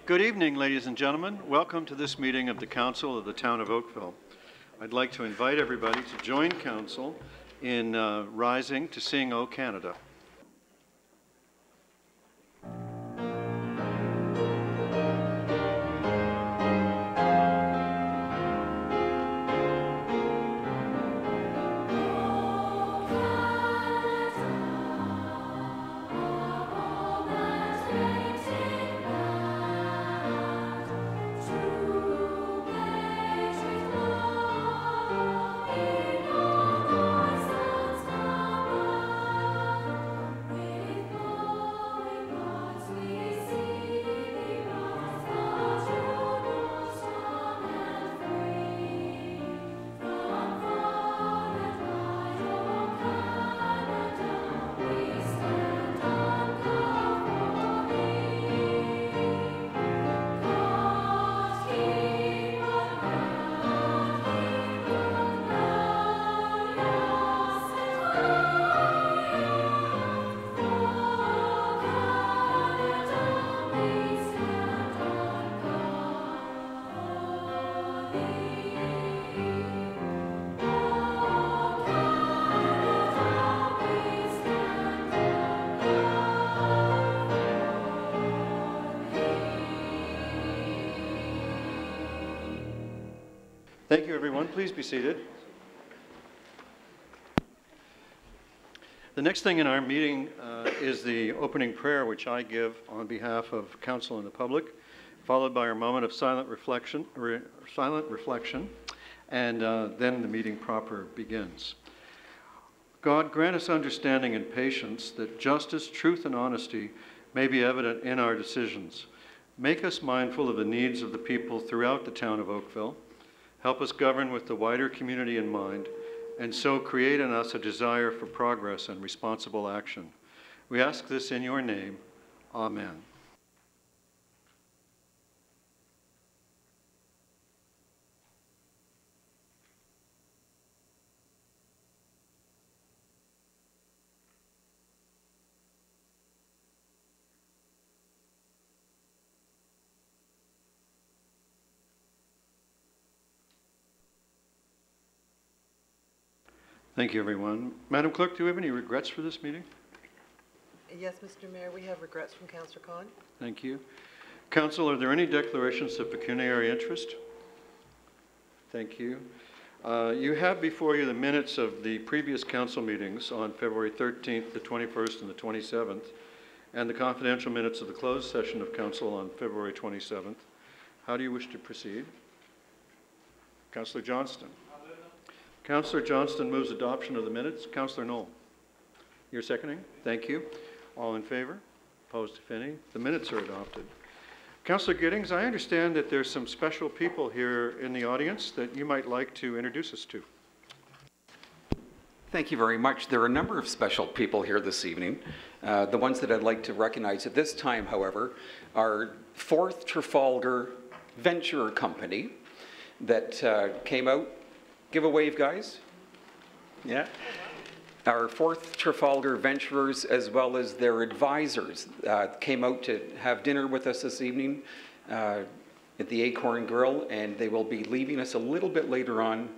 Good evening, ladies and gentlemen. Welcome to this meeting of the Council of the Town of Oakville. I'd like to invite everybody to join Council in rising to sing O Canada. Thank you, everyone. Please be seated. The next thing in our meeting is the opening prayer, which I give on behalf of Council and the public, followed by our moment of silent reflection, and then the meeting proper begins. God, grant us understanding and patience that justice, truth, and honesty may be evident in our decisions. Make us mindful of the needs of the people throughout the town of Oakville. Help us govern with the wider community in mind, and so create in us a desire for progress and responsible action. We ask this in your name. Amen. Thank you, everyone. Madam Clerk, do you have any regrets for this meeting? Yes, Mr. Mayor, we have regrets from Councillor Khan. Thank you. Council, are there any declarations of pecuniary interest? Thank you. You have before you the minutes of the previous council meetings on February 13th, the 21st, and the 27th, and the confidential minutes of the closed session of council on February 27th. How do you wish to proceed? Councillor Johnston. Councillor Johnston moves adoption of the minutes. Councillor Knoll, you're seconding? Thank you. All in favor? Opposed, if any? The minutes are adopted. Councillor Giddings, I understand that there's some special people here in the audience that you might like to introduce us to. Thank you very much. There are a number of special people here this evening. The ones that I'd like to recognize at this time, however, are 4th Trafalgar Venture Company that came out. Give a wave, guys. Yeah. Our 4th Trafalgar Venturers, as well as their advisors, came out to have dinner with us this evening at the Acorn Grill, and they will be leaving us a little bit later on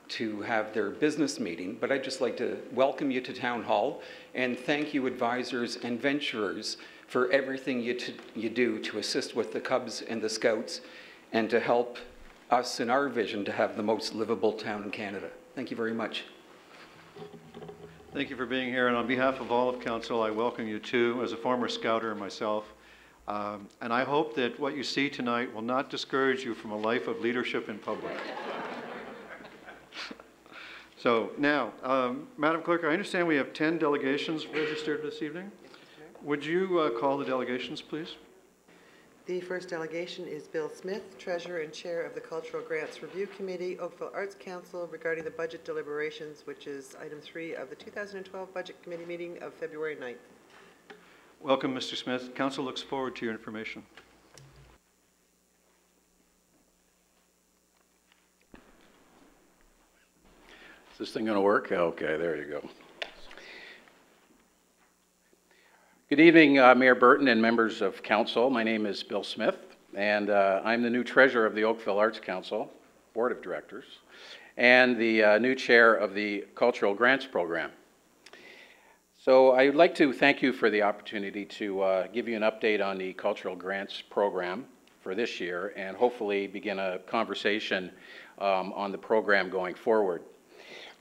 to have their business meeting. But I'd just like to welcome you to Town Hall and thank you, advisors and venturers, for everything you do to assist with the Cubs and the Scouts and to help us in our vision to have the most livable town in Canada. Thank you very much. Thank you for being here, and on behalf of all of Council, I welcome you too, as a former Scouter myself. And I hope that what you see tonight will not discourage you from a life of leadership in public. So now, Madam Clerk, I understand we have 10 delegations registered this evening. Would you call the delegations, please? The first delegation is Bill Smith, Treasurer and Chair of the Cultural Grants Review Committee, Oakville Arts Council, regarding the budget deliberations, which is item 3 of the 2012 Budget Committee meeting of February 9th. Welcome, Mr. Smith. Council looks forward to your information. Is this thing going to work? Okay, there you go. Good evening, Mayor Burton and members of council. My name is Bill Smith, and I'm the new treasurer of the Oakville Arts Council Board of Directors and the new chair of the Cultural Grants Program. So I would like to thank you for the opportunity to give you an update on the Cultural Grants Program for this year and hopefully begin a conversation on the program going forward.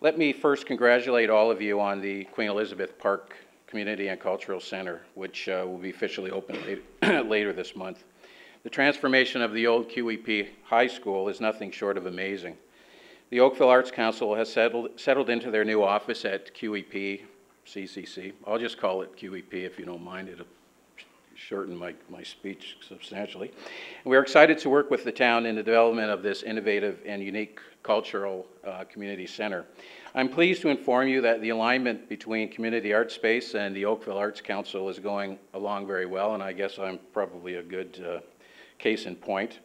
Let me first congratulate all of you on the Queen Elizabeth Park Community and Cultural Center, which will be officially open later this month. The transformation of the old QEP High School is nothing short of amazing. The Oakville Arts Council has settled into their new office at QEP CCC. I'll just call it QEP if you don't mind. It'll shorten my speech substantially. And we're excited to work with the town in the development of this innovative and unique cultural community center. I'm pleased to inform you that the alignment between Community Art Space and the Oakville Arts Council is going along very well, and I guess I'm probably a good case in point.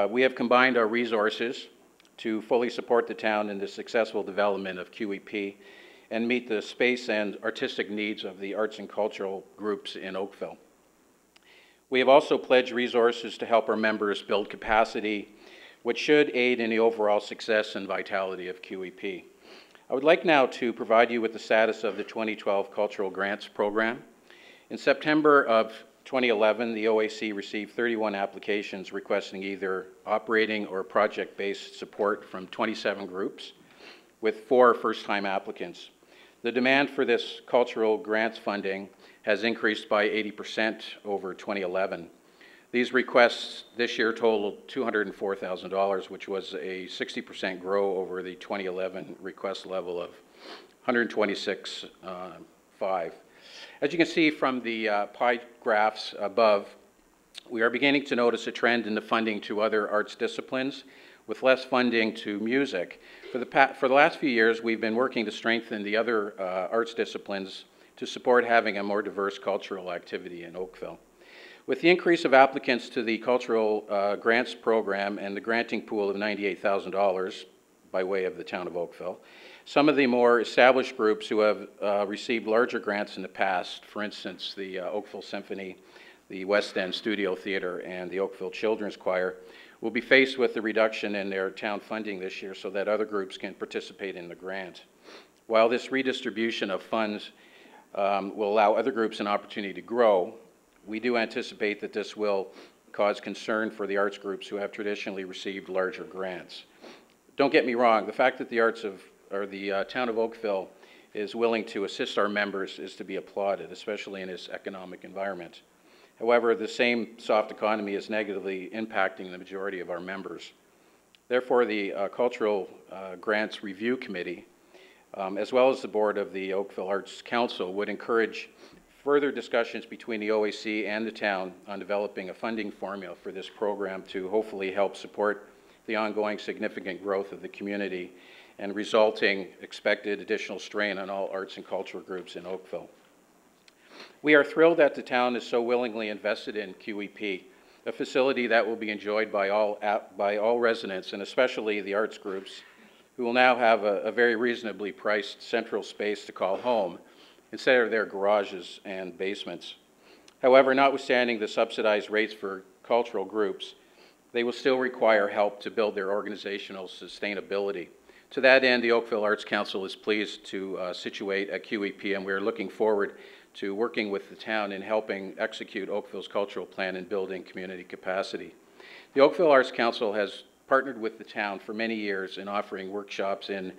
We have combined our resources to fully support the town in the successful development of QEP and meet the space and artistic needs of the arts and cultural groups in Oakville. We have also pledged resources to help our members build capacity, which should aid in the overall success and vitality of QEP. I would like now to provide you with the status of the 2012 Cultural Grants Program. In September of 2011, the OAC received 31 applications requesting either operating or project-based support from 27 groups, with 4 first-time applicants. The demand for this cultural grants funding has increased by 80% over 2011. These requests this year totaled $204,000, which was a 60% growth over the 2011 request level of $126,500. As you can see from the pie graphs above, we are beginning to notice a trend in the funding to other arts disciplines, with less funding to music. For the last few years, we've been working to strengthen the other arts disciplines to support having a more diverse cultural activity in Oakville. With the increase of applicants to the Cultural Grants Program and the granting pool of $98,000 by way of the town of Oakville, some of the more established groups who have received larger grants in the past, for instance, the Oakville Symphony, the West End Studio Theatre, and the Oakville Children's Choir, will be faced with the reduction in their town funding this year so that other groups can participate in the grant. While this redistribution of funds will allow other groups an opportunity to grow, we do anticipate that this will cause concern for the arts groups who have traditionally received larger grants. Don't get me wrong, the fact that the town of Oakville is willing to assist our members is to be applauded, especially in this economic environment. However, the same soft economy is negatively impacting the majority of our members. Therefore, the Cultural Grants Review Committee, as well as the board of the Oakville Arts Council, would encourage further discussions between the OAC and the town on developing a funding formula for this program to hopefully help support the ongoing significant growth of the community and resulting expected additional strain on all arts and cultural groups in Oakville. We are thrilled that the town is so willingly invested in QEP, a facility that will be enjoyed by all residents, and especially the arts groups, who will now have a very reasonably priced central space to call home instead of their garages and basements. However, notwithstanding the subsidized rates for cultural groups, they will still require help to build their organizational sustainability. To that end, the Oakville Arts Council is pleased to situate at QEP, and we're looking forward to working with the town in helping execute Oakville's cultural plan and building community capacity. The Oakville Arts Council has partnered with the town for many years in offering workshops in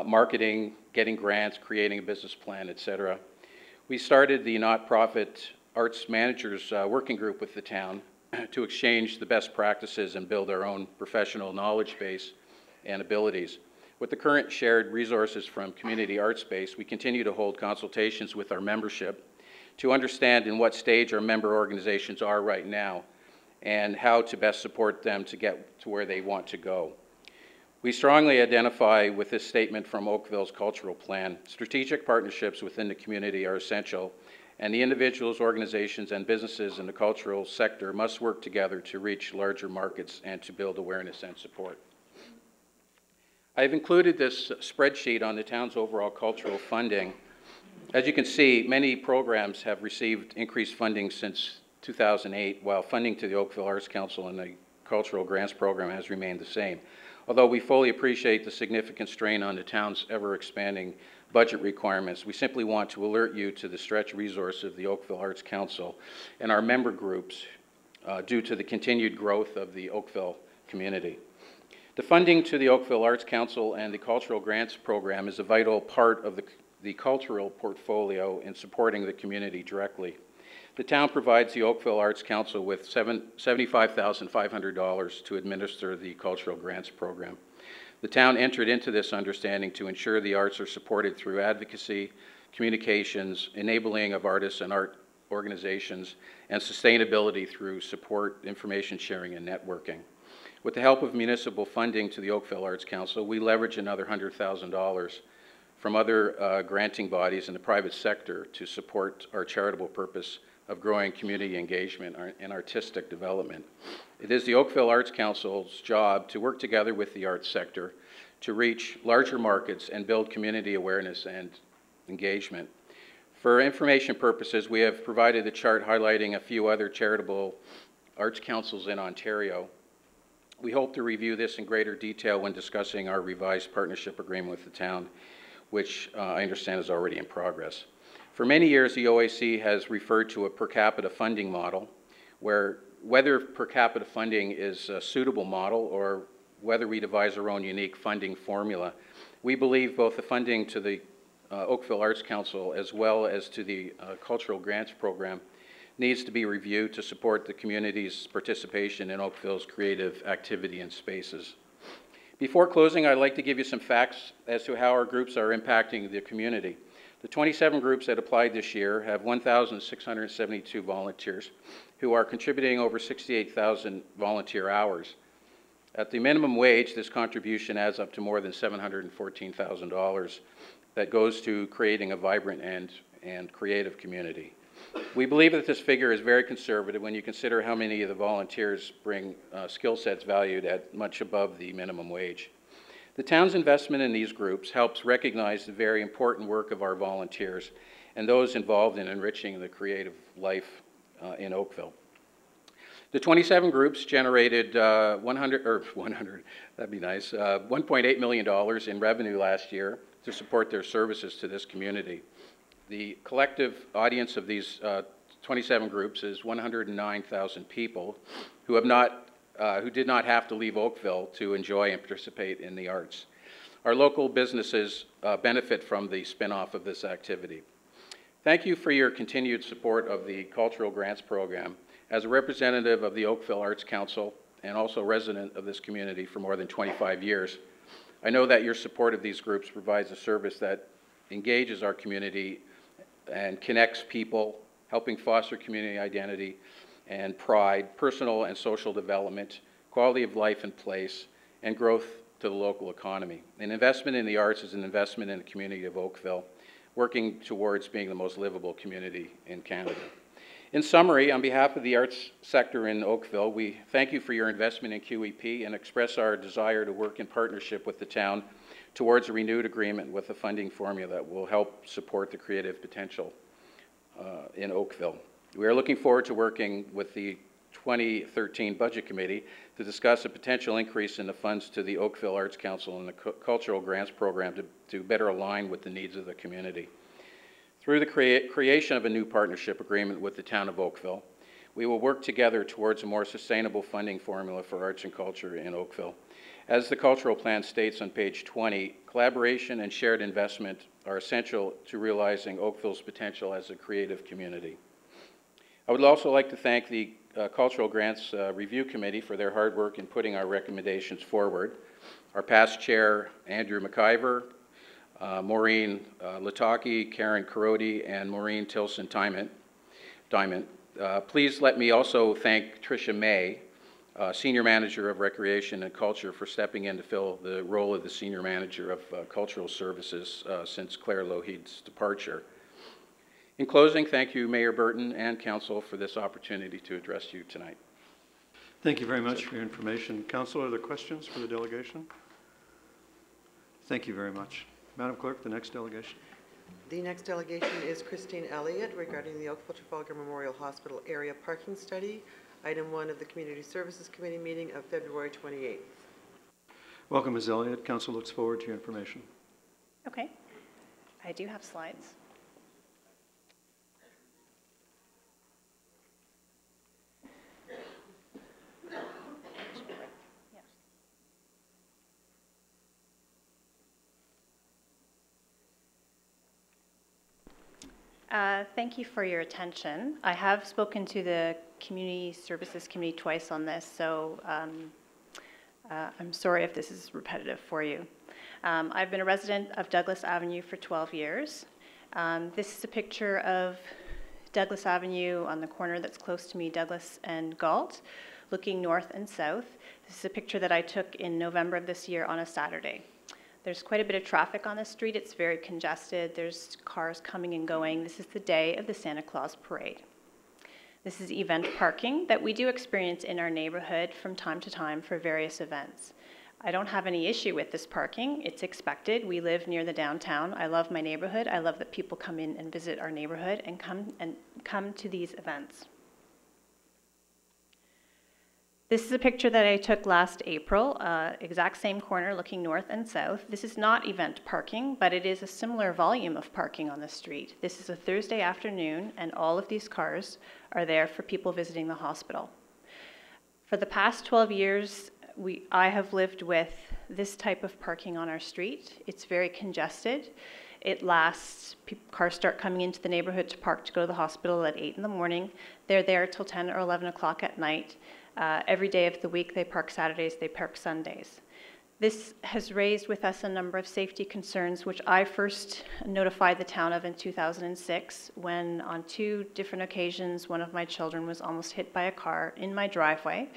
marketing, getting grants, creating a business plan, etc. We started the not-profit Arts Managers Working Group with the town to exchange the best practices and build our own professional knowledge base and abilities. With the current shared resources from Community Art Space, we continue to hold consultations with our membership to understand in what stage our member organizations are right now and how to best support them to get to where they want to go. We strongly identify with this statement from Oakville's cultural plan. Strategic partnerships within the community are essential, and the individuals, organizations, and businesses in the cultural sector must work together to reach larger markets and to build awareness and support. I've included this spreadsheet on the town's overall cultural funding As you can see, many programs have received increased funding since 2008, while funding to the Oakville Arts Council and the Cultural Grants Program has remained the same. Although we fully appreciate the significant strain on the town's ever-expanding budget requirements, we simply want to alert you to the stretched resources of the Oakville Arts Council and our member groups due to the continued growth of the Oakville community. The funding to the Oakville Arts Council and the Cultural Grants Program is a vital part of the cultural portfolio in supporting the community directly. The town provides the Oakville Arts Council with $75,500 to administer the Cultural Grants Program. The town entered into this understanding to ensure the arts are supported through advocacy, communications, enabling of artists and art organizations, and sustainability through support, information sharing, and networking. With the help of municipal funding to the Oakville Arts Council, we leverage another $100,000 from other granting bodies in the private sector to support our charitable purpose of growing community engagement and artistic development. It is the Oakville Arts Council's job to work together with the arts sector to reach larger markets and build community awareness and engagement. For information purposes, we have provided a chart highlighting a few other charitable arts councils in Ontario. We hope to review this in greater detail when discussing our revised partnership agreement with the town, which I understand is already in progress. For many years, the OAC has referred to a per capita funding model, where whether per capita funding is a suitable model or whether we devise our own unique funding formula, we believe both the funding to the Oakville Arts Council as well as to the Cultural Grants Program needs to be reviewed to support the community's participation in Oakville's creative activity and spaces. Before closing, I'd like to give you some facts as to how our groups are impacting the community. The 27 groups that applied this year have 1,672 volunteers who are contributing over 68,000 volunteer hours. At the minimum wage, this contribution adds up to more than $714,000 that goes to creating a vibrant and creative community. We believe that this figure is very conservative when you consider how many of the volunteers bring skill sets valued at much above the minimum wage. The town's investment in these groups helps recognize the very important work of our volunteers and those involved in enriching the creative life in Oakville. The 27 groups generated $1.8 million in revenue last year to support their services to this community. The collective audience of these 27 groups is 109,000 people who did not have to leave Oakville to enjoy and participate in the arts. Our local businesses benefit from the spin-off of this activity. Thank you for your continued support of the Cultural Grants Program. As a representative of the Oakville Arts Council and also resident of this community for more than 25 years, I know that your support of these groups provides a service that engages our community and connects people, helping foster community identity and pride, personal and social development, quality of life and place, and growth to the local economy. An investment in the arts is an investment in the community of Oakville, working towards being the most livable community in Canada. In summary, on behalf of the arts sector in Oakville, we thank you for your investment in QEP and express our desire to work in partnership with the town towards a renewed agreement with a funding formula that will help support the creative potential in Oakville. We are looking forward to working with the 2013 Budget Committee to discuss a potential increase in the funds to the Oakville Arts Council and the Cultural Grants Program to better align with the needs of the community. Through the creation of a new partnership agreement with the town of Oakville, we will work together towards a more sustainable funding formula for arts and culture in Oakville. As the cultural plan states on page 20, collaboration and shared investment are essential to realizing Oakville's potential as a creative community. I would also like to thank the Cultural Grants Review Committee for their hard work in putting our recommendations forward. Our past chair, Andrew McIver, Maureen Lataki, Karen Karodi, and Maureen Tilson-Diamond. Please let me also thank Tricia May, Senior Manager of Recreation and Culture, for stepping in to fill the role of the Senior Manager of Cultural Services since Claire Lougheed's departure. In closing, thank you, Mayor Burton and Council, for this opportunity to address you tonight. Thank you very much for your information. Council, are there questions for the delegation? Thank you very much. Madam Clerk, the next delegation. The next delegation is Christine Elliott regarding the Oakville Trafalgar Memorial Hospital area parking study, item 1 of the Community Services Committee meeting of February 28th. Welcome, Ms. Elliott. Council looks forward to your information. Okay. I do have slides. Thank you for your attention. I have spoken to the Community Services Committee twice on this, so I'm sorry if this is repetitive for you. I've been a resident of Douglas Avenue for 12 years. This is a picture of Douglas Avenue on the corner that's close to me, Douglas and Galt, looking north and south. This is a picture that I took in November of this year on a Saturday. There's quite a bit of traffic on the street. It's very congested. There's cars coming and going. This is the day of the Santa Claus Parade. This is event parking that we do experience in our neighborhood from time to time for various events. I don't have any issue with this parking. It's expected. We live near the downtown. I love my neighborhood. I love that people come in and visit our neighborhood and come to these events. This is a picture that I took last April, exact same corner looking north and south. This is not event parking, but it is a similar volume of parking on the street. This is a Thursday afternoon, and all of these cars are there for people visiting the hospital. For the past 12 years, I have lived with this type of parking on our street. It's very congested. It lasts, cars start coming into the neighborhood to park to go to the hospital at 8 in the morning. They're there till 10 or 11 o'clock at night. Every day of the week, they park Saturdays, they park Sundays. This has raised with us a number of safety concerns, which I first notified the town of in 2006, when on 2 different occasions, one of my children was almost hit by a car in my driveway.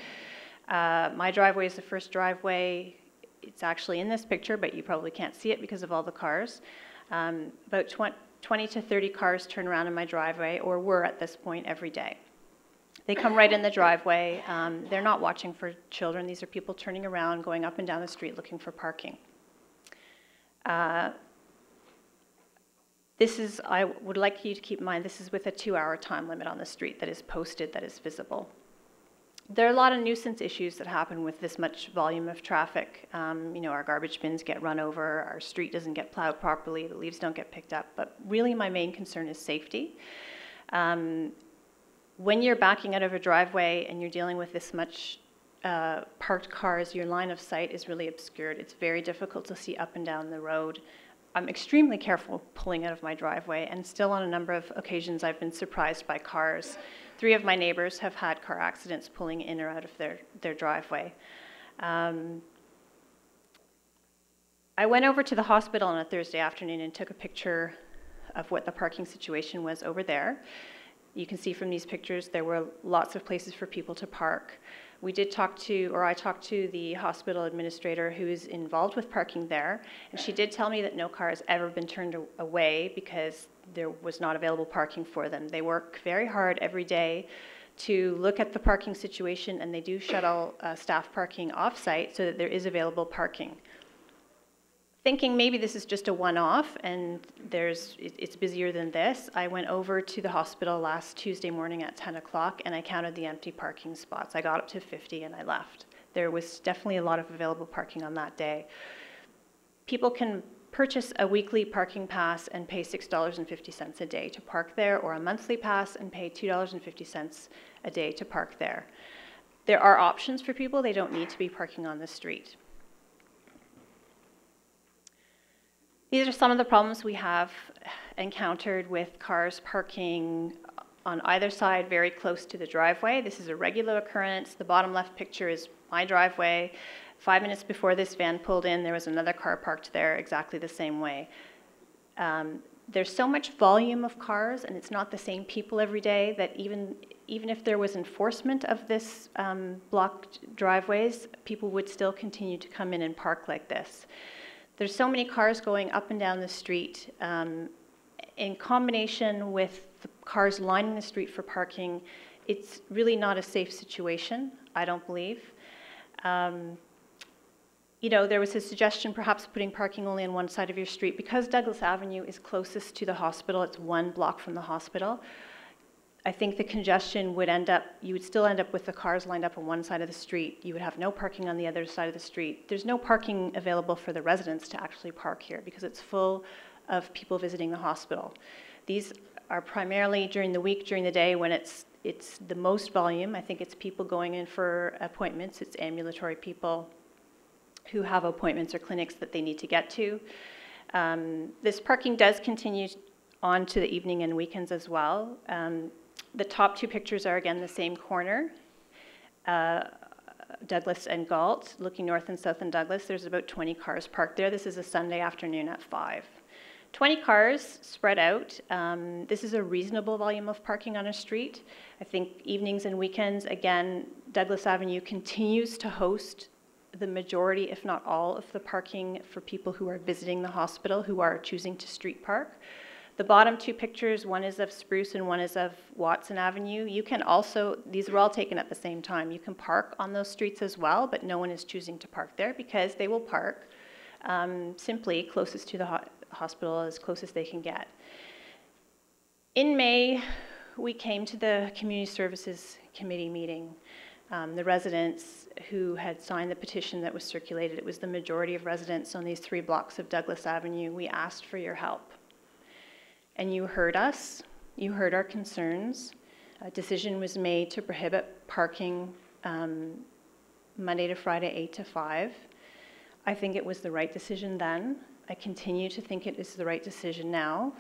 My driveway is the first driveway. It's actually in this picture, but you probably can't see it because of all the cars. About 20 to 30 cars turn around in my driveway, or were at this point, every day. They come right in the driveway. They're not watching for children. These are people turning around, going up and down the street looking for parking. I would like you to keep in mind, this is with a 2-hour time limit on the street that is posted, that is visible. There are a lot of nuisance issues that happen with this much volume of traffic. Our garbage bins get run over, our street doesn't get plowed properly, the leaves don't get picked up, but really my main concern is safety. When you're backing out of a driveway and you're dealing with this much parked cars, your line of sight is really obscured. It's very difficult to see up and down the road. I'm extremely careful pulling out of my driveway, and still on a number of occasions I've been surprised by cars. 3 of my neighbors have had car accidents pulling in or out of their driveway. I went over to the hospital on a Thursday afternoon and took a picture of what the parking situation was over there. You can see from these pictures there were lots of places for people to park. I talked to the hospital administrator who is involved with parking there, and she did tell me that no car has ever been turned away because there was not available parking for them. They work very hard every day to look at the parking situation, and they do shuttle staff parking off-site so that there is available parking. Thinking maybe this is just a one-off and it's busier than this, I went over to the hospital last Tuesday morning at 10 o'clock and I counted the empty parking spots. I got up to 50 and I left. There was definitely a lot of available parking on that day. People can purchase a weekly parking pass and pay $6.50 a day to park there, or a monthly pass and pay $2.50 a day to park there. There are options for people. They don't need to be parking on the street. These are some of the problems we have encountered with cars parking on either side very close to the driveway. This is a regular occurrence. The bottom left picture is my driveway. 5 minutes before this van pulled in, there was another car parked there exactly the same way. There's so much volume of cars, and it's not the same people every day, that even if there was enforcement of this blocked driveways, people would still continue to come in and park like this. There's so many cars going up and down the street. In combination with the cars lining the street for parking, it's really not a safe situation, I don't believe. you know, there was a suggestion perhaps putting parking only on one side of your street. Because Douglas Avenue is closest to the hospital, it's 1 block from the hospital, I think the congestion would end up, you would still end up with the cars lined up on one side of the street. You would have no parking on the other side of the street. There's no parking available for the residents to actually park here because it's full of people visiting the hospital. These are primarily during the week, during the day when it's the most volume. I think it's people going in for appointments. It's ambulatory people who have appointments or clinics that they need to get to. This parking does continue on to the evening and weekends as well. The top 2 pictures are again the same corner, Douglas and Galt, looking north and south in Douglas. There's about 20 cars parked there. This is a Sunday afternoon at 5. 20 cars spread out. This is a reasonable volume of parking on a street. I think evenings and weekends, again, Douglas Avenue continues to host the majority, if not all, of the parking for people who are visiting the hospital, who are choosing to street park. The bottom 2 pictures, one is of Spruce and one is of Watson Avenue. You can also, these were all taken at the same time. You can park on those streets as well, but no one is choosing to park there because they will park simply closest to the hospital, as close as they can get. In May, we came to the Community Services Committee meeting. The residents who had signed the petition that was circulated, it was the majority of residents on these 3 blocks of Douglas Avenue. We asked for your help. And you heard us, you heard our concerns. A decision was made to prohibit parking Monday to Friday, 8 to 5. I think it was the right decision then. I continue to think it is the right decision now.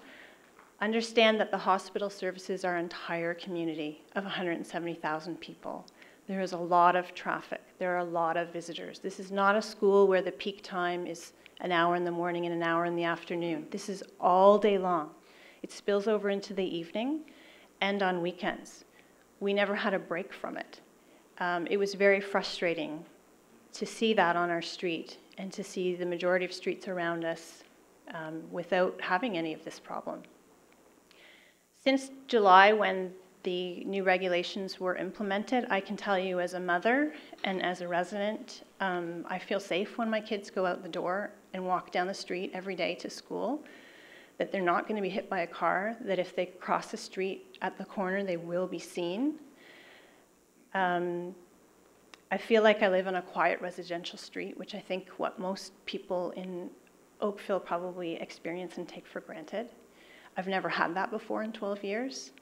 Understand that the hospital services our entire community of 170,000 people. There is a lot of traffic. There are a lot of visitors. This is not a school where the peak time is an hour in the morning and an hour in the afternoon. This is all day long. It spills over into the evening and on weekends. We never had a break from it. It was very frustrating to see that on our street and to see the majority of streets around us without having any of this problem. Since July, when the new regulations were implemented, I can tell you as a mother and as a resident, I feel safe when my kids go out the door and walk down the street every day to school, that they're not going to be hit by a car, that if they cross the street at the corner, they will be seen. I feel like I live on a quiet residential street, which I think what most people in Oakville probably experience and take for granted. I've never had that before in 12 years.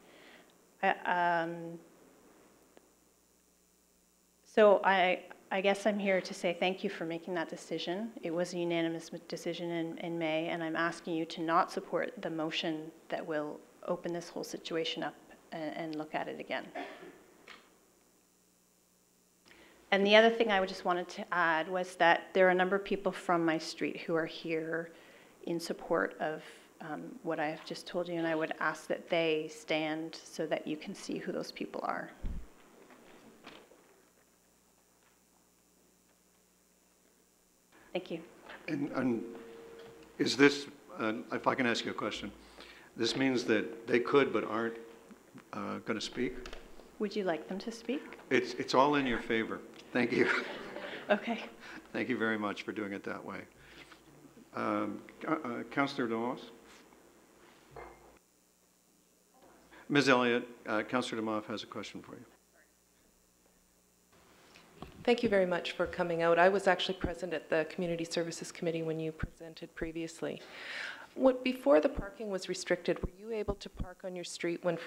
So I guess I'm here to say thank you for making that decision. It was a unanimous decision in May, and I'm asking you to not support the motion that will open this whole situation up and look at it again. And the other thing I just wanted to add was that there are a number of people from my street who are here in support of what I have just told you, and I would ask that they stand so that you can see who those people are. Thank you. And is this, if I can ask you a question, this means that they could but aren't going to speak? Would you like them to speak? It's all in your favor. Thank you. Okay. Thank you very much for doing it that way. Councillor DeMoss? Ms. Elliott, Councillor DeMoss has a question for you. Thank you very much for coming out. I was actually present at the Community Services Committee when you presented previously. Before the parking was restricted, were you able to park on your street when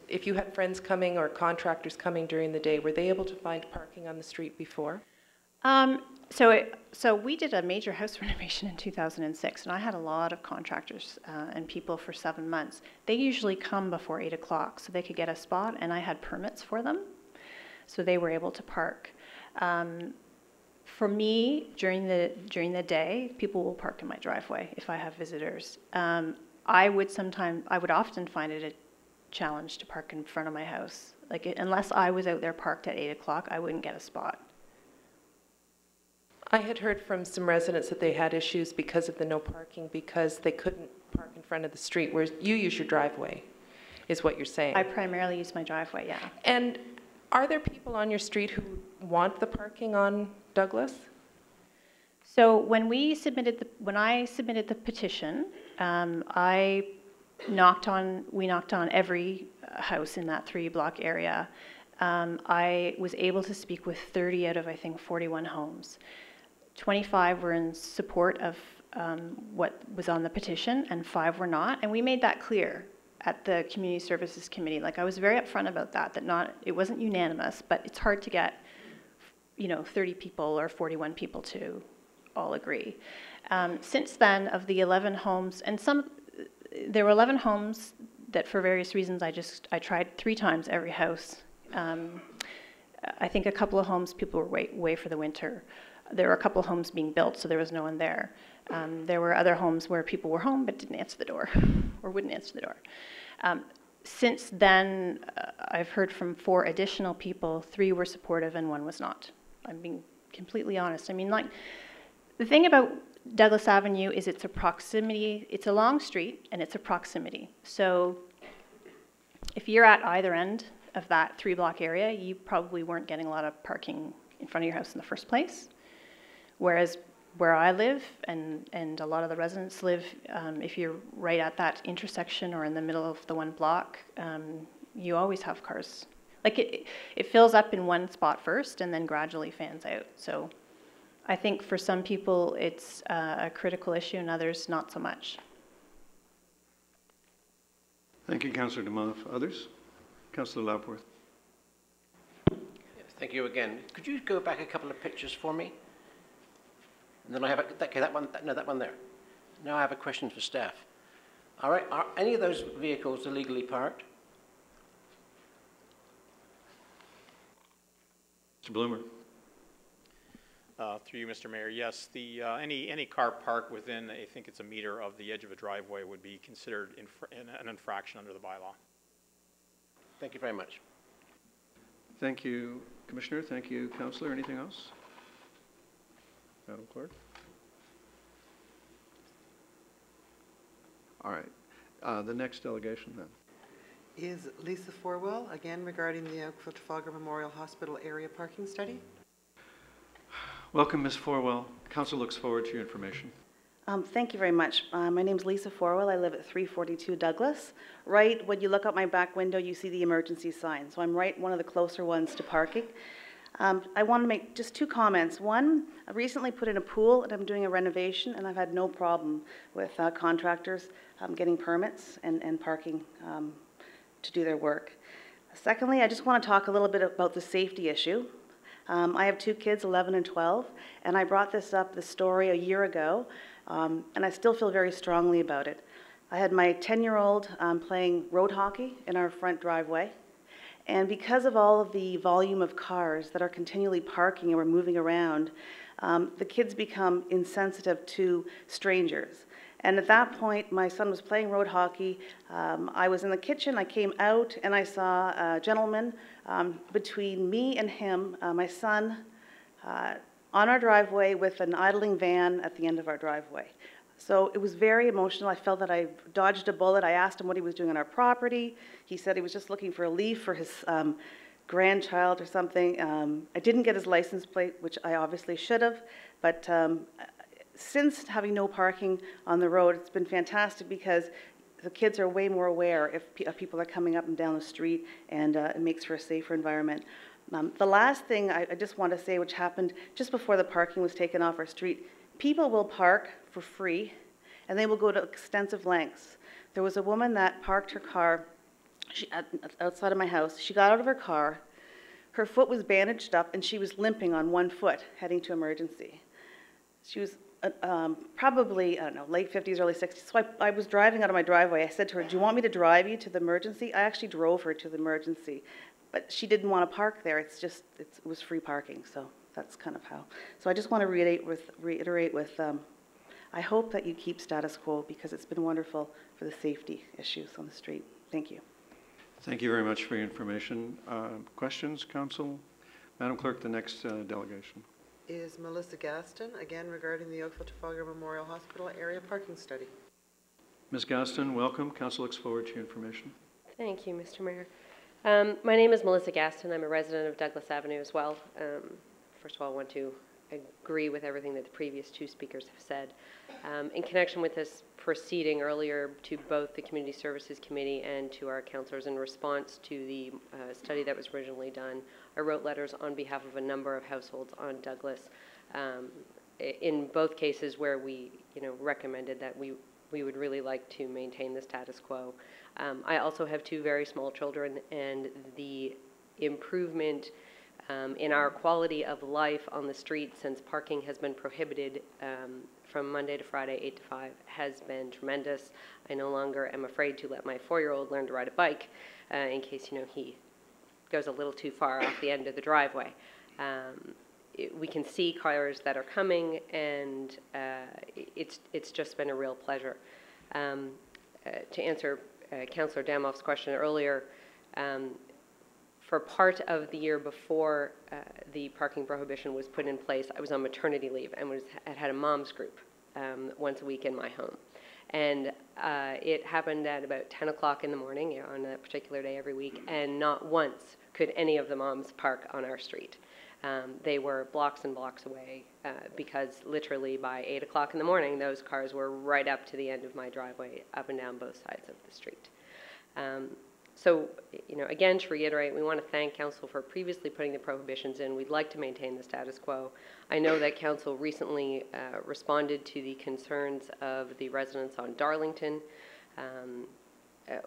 if you had friends coming or contractors coming during the day, were they able to find parking on the street before? So we did a major house renovation in 2006, and I had a lot of contractors and people for 7 months. They usually come before 8 o'clock so they could get a spot, and I had permits for them, so they were able to park. For me, during the day, people will park in my driveway if I have visitors. I would often find it a challenge to park in front of my house. Unless I was out there parked at 8 o'clock, I wouldn't get a spot. I had heard from some residents that they had issues because of the no parking, because they couldn't park in front of the street, whereas you use your driveway, is what you're saying. I primarily use my driveway, yeah. And are there people on your street who want the parking on Douglas? So when I submitted the petition, we knocked on every house in that 3-block area. I was able to speak with 30 out of, I think, 41 homes. 25 were in support of what was on the petition, and 5 were not. And we made that clear at the Community Services Committee. Like, I was very upfront about that, it wasn't unanimous, but it's hard to get, 30 people or 41 people to all agree. Since then, of the 11 homes, and there were 11 homes that for various reasons I tried 3 times every house. I think a couple of homes people were away for the winter. There were a couple of homes being built, so there was no one there. There were other homes where people were home but didn't answer the door or wouldn't answer the door. Since then, I've heard from 4 additional people. 3 were supportive and 1 was not. I'm being completely honest. I mean, like, the thing about Douglas Avenue is it's a proximity. It's a long street and it's a proximity. So if you're at either end of that 3-block area, you probably weren't getting a lot of parking in front of your house in the first place. Whereas where I live and a lot of the residents live, if you're right at that intersection or in the middle of the 1 block, you always have cars. Like, it fills up in one spot first and then gradually fans out. So I think for some people it's a critical issue and others not so much. Thank you, Councillor DeMoff. Others? Councillor Lapworth. Yes, thank you again. Could you go back a couple of pictures for me? And then I have that one there. Now I have a question for staff. All right, are any of those vehicles illegally parked? Mr. Bloomer. Through you, Mr. Mayor, yes, any car parked within, I think it's a meter of the edge of a driveway would be considered an infraction under the bylaw. Thank you very much. Thank you, Commissioner. Thank you, Councillor. Anything else? Madam Clerk? All right. The next delegation then is Lisa Forwell, again regarding the Oakville Trafalgar Memorial Hospital area parking study. Welcome, Ms. Forwell. Council looks forward to your information. Thank you very much. My name is Lisa Forwell. I live at 342 Douglas. Right when you look out my back window, you see the emergency sign. So I'm right one of the closer ones to parking. I want to make just 2 comments. One, I recently put in a pool and I'm doing a renovation and I've had no problem with contractors getting permits and parking to do their work. Secondly, I just want to talk a little bit about the safety issue. I have 2 kids, 11 and 12, and I brought this story a year ago, and I still feel very strongly about it. I had my 10-year-old playing road hockey in our front driveway, and because of all of the volume of cars that are continually parking and we're moving around, the kids become insensitive to strangers. And at that point, my son was playing road hockey. I was in the kitchen. I came out and I saw a gentleman between me and him, my son, on our driveway with an idling van at the end of our driveway. So it was very emotional. I felt that I dodged a bullet. I asked him what he was doing on our property. He said he was just looking for a leaf for his grandchild or something. I didn't get his license plate, which I obviously should have, but since having no parking on the road, it's been fantastic because the kids are way more aware if people are coming up and down the street, and it makes for a safer environment. The last thing I just want to say, which happened just before the parking was taken off our street, people will park for free and they will go to extensive lengths. There was a woman that parked her car outside of my house. She got out of her car, her foot was bandaged up, and she was limping on 1 foot heading to emergency. She was probably, I don't know, late 50s, early 60s. So I was driving out of my driveway. I said to her, do you want me to drive you to the emergency? I actually drove her to the emergency, but she didn't want to park there. It was free parking, so that's kind of how. So I just want to reiterate with I hope that you keep status quo because it's been wonderful for the safety issues on the street. Thank you. Thank you very much for your information. Questions, Council? Madam Clerk, the next delegation is Melissa Gaston, again regarding the Oakville Trafalgar Memorial Hospital area parking study. Ms. Gaston, welcome. Council looks forward to your information. Thank you, Mr. Mayor. My name is Melissa Gaston. I'm a resident of Douglas Avenue as well. First of all, I want to agree with everything that the previous two speakers have said. In connection with this proceeding earlier to both the Community Services Committee and to our councillors in response to the study that was originally done, I wrote letters on behalf of a number of households on Douglas, in both cases where we recommended that we would really like to maintain the status quo. I also have two very small children, and the improvement in our quality of life on the street since parking has been prohibited from Monday to Friday, 8 to 5, has been tremendous. I no longer am afraid to let my 4-year-old learn to ride a bike in case, he goes a little too far off the end of the driveway. We can see cars that are coming, and it's just been a real pleasure. To answer Councillor Damoff's question earlier, for part of the year before the parking prohibition was put in place, I was on maternity leave and had a mom's group once a week in my home. And it happened at about 10 o'clock in the morning on a particular day every week, and not once could any of the moms park on our street. They were blocks and blocks away because literally by 8 o'clock in the morning, those cars were right up to the end of my driveway, up and down both sides of the street. So, again, to reiterate, we want to thank Council for previously putting the prohibitions in. We'd like to maintain the status quo. I know that Council recently responded to the concerns of the residents on Darlington.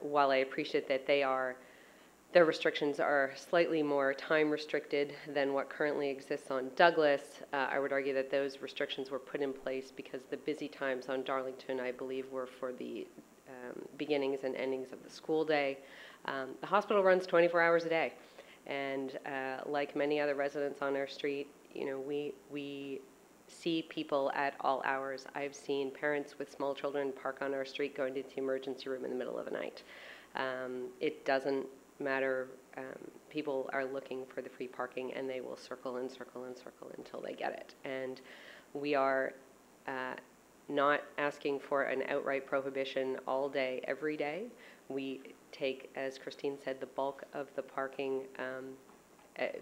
While I appreciate that their restrictions are slightly more time restricted than what currently exists on Douglas, I would argue that those restrictions were put in place because the busy times on Darlington, I believe, were for the beginnings and endings of the school day. The hospital runs 24 hours a day, and like many other residents on our street, we see people at all hours. I've seen parents with small children park on our street going to the emergency room in the middle of the night. It doesn't matter. People are looking for the free parking, and they will circle and circle and circle until they get it. And we are not asking for an outright prohibition all day, every day. We take, as Christine said, the bulk of the parking.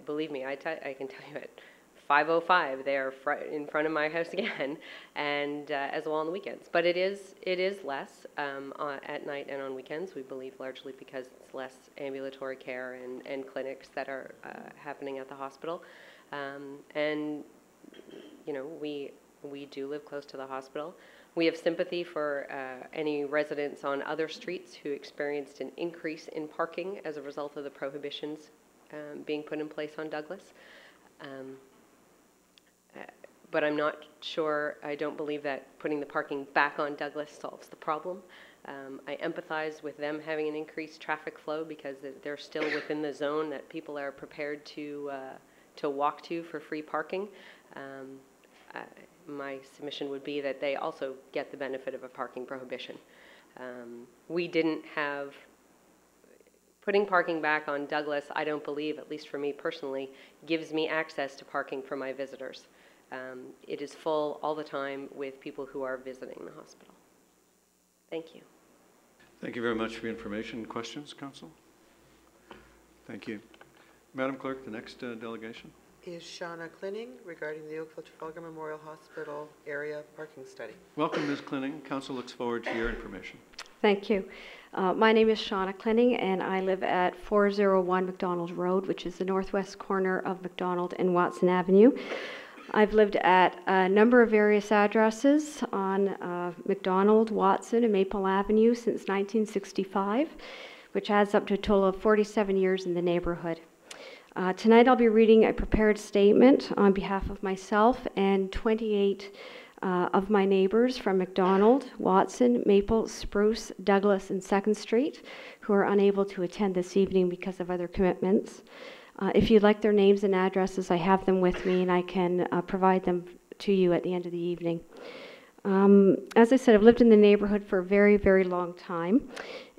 Believe me, I can tell you at 5:05 they are in front of my house again, and as well on the weekends. But it is less at night and on weekends. We believe largely because it's less ambulatory care and clinics that are happening at the hospital, and we do live close to the hospital. We have sympathy for any residents on other streets who experienced an increase in parking as a result of the prohibitions being put in place on Douglas. But I'm not sure, I don't believe that putting the parking back on Douglas solves the problem. I empathize with them having an increased traffic flow because they're still within the zone that people are prepared to walk to for free parking. My submission would be that they also get the benefit of a parking prohibition. We didn't have, putting parking back on Douglas, I don't believe, at least for me personally, gives me access to parking for my visitors. It is full all the time with people who are visiting the hospital. Thank you. Thank you very much for your information. Questions, Council? Thank you. Madam Clerk, the next delegation. Is Shauna Klinning regarding the Oakville Trafalgar Memorial Hospital area parking study. Welcome, Ms. Klinning. Council looks forward to your information. Thank you. My name is Shauna Klinning, and I live at 401 McDonald Road, which is the northwest corner of McDonald and Watson Avenue. I've lived at a number of various addresses on McDonald, Watson, and Maple Avenue since 1965, which adds up to a total of 47 years in the neighborhood. Tonight I'll be reading a prepared statement on behalf of myself and 28 of my neighbors from McDonald, Watson, Maple, Spruce, Douglas, and 2nd Street who are unable to attend this evening because of other commitments. If you'd like their names and addresses, I have them with me, and I can provide them to you at the end of the evening. As I said, I've lived in the neighborhood for a very, very long time.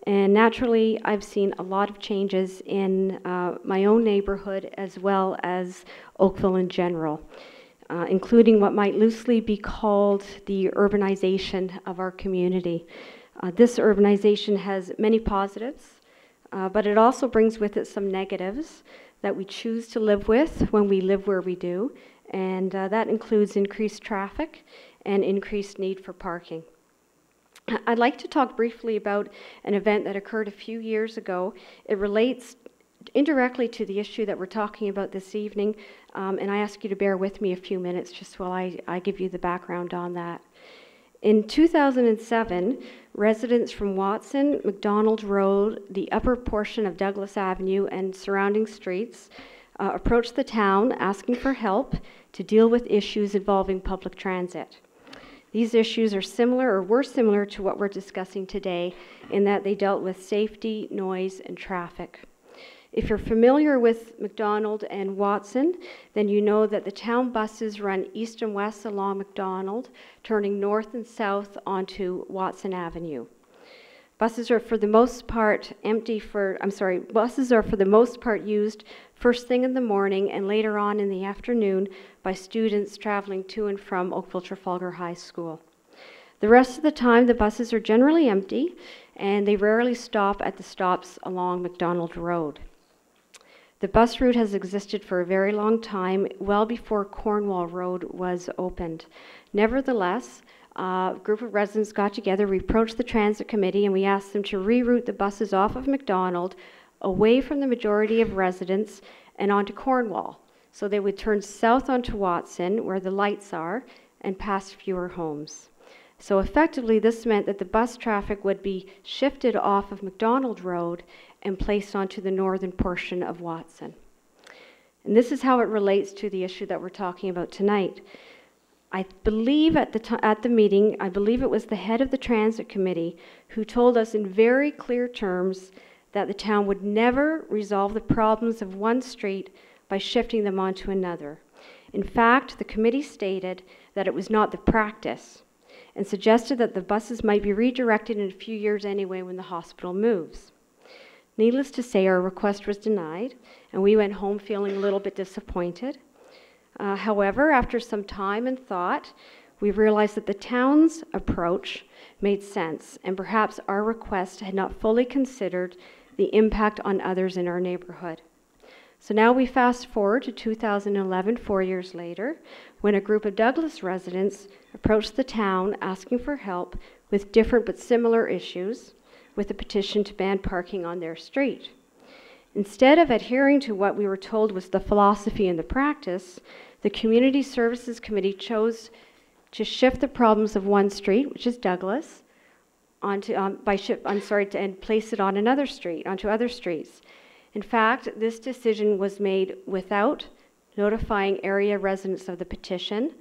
And naturally, I've seen a lot of changes in my own neighborhood as well as Oakville in general, including what might loosely be called the urbanization of our community. This urbanization has many positives, but it also brings with it some negatives that we choose to live with when we live where we do, and that includes increased traffic and increased need for parking. I'd like to talk briefly about an event that occurred a few years ago. It relates indirectly to the issue that we're talking about this evening, and I ask you to bear with me a few minutes just while I give you the background on that. In 2007, residents from Watson, McDonald Road, the upper portion of Douglas Avenue, and surrounding streets approached the town asking for help to deal with issues involving public transit. These issues are similar, or were similar, to what we're discussing today in that they dealt with safety, noise, and traffic. If you're familiar with McDonald and Watson, then you know that the town buses run east and west along McDonald, turning north and south onto Watson Avenue. Buses are for the most part used first thing in the morning and later on in the afternoon by students traveling to and from Oakville Trafalgar High School. The rest of the time, the buses are generally empty, and they rarely stop at the stops along McDonald Road. The bus route has existed for a very long time, well before Cornwall Road was opened. Nevertheless, a group of residents got together, we approached the transit committee, and we asked them to reroute the buses off of McDonald, away from the majority of residents, and onto Cornwall. So they would turn south onto Watson, where the lights are, and past fewer homes. So effectively, this meant that the bus traffic would be shifted off of McDonald Road and placed onto the northern portion of Watson. And this is how it relates to the issue that we're talking about tonight. I believe at the meeting, I believe it was the head of the transit committee who told us in very clear terms that the town would never resolve the problems of one street by shifting them onto another. In fact, the committee stated that it was not the practice and suggested that the buses might be redirected in a few years anyway when the hospital moves. Needless to say, our request was denied, and we went home feeling a little bit disappointed. However, after some time and thought, we realized that the town's approach made sense, and perhaps our request had not fully considered the impact on others in our neighborhood. So now we fast forward to 2011, 4 years later, when a group of Douglas residents approached the town asking for help with different but similar issues, with a petition to ban parking on their street. Instead of adhering to what we were told was the philosophy and the practice, the Community Services Committee chose to shift the problems of one street, which is Douglas, and place it on another street, onto other streets. In fact, this decision was made without notifying area residents of the petition,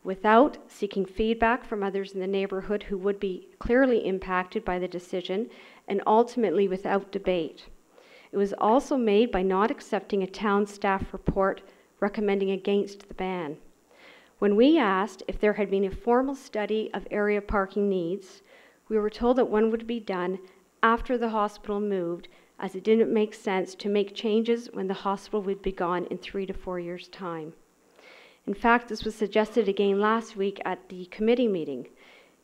without seeking feedback from others in the neighborhood who would be clearly impacted by the decision, and ultimately without debate. It was also made by not accepting a town staff report recommending against the ban. When we asked if there had been a formal study of area parking needs, we were told that one would be done after the hospital moved, as it didn't make sense to make changes when the hospital would be gone in 3 to 4 years' time. In fact, this was suggested again last week at the committee meeting.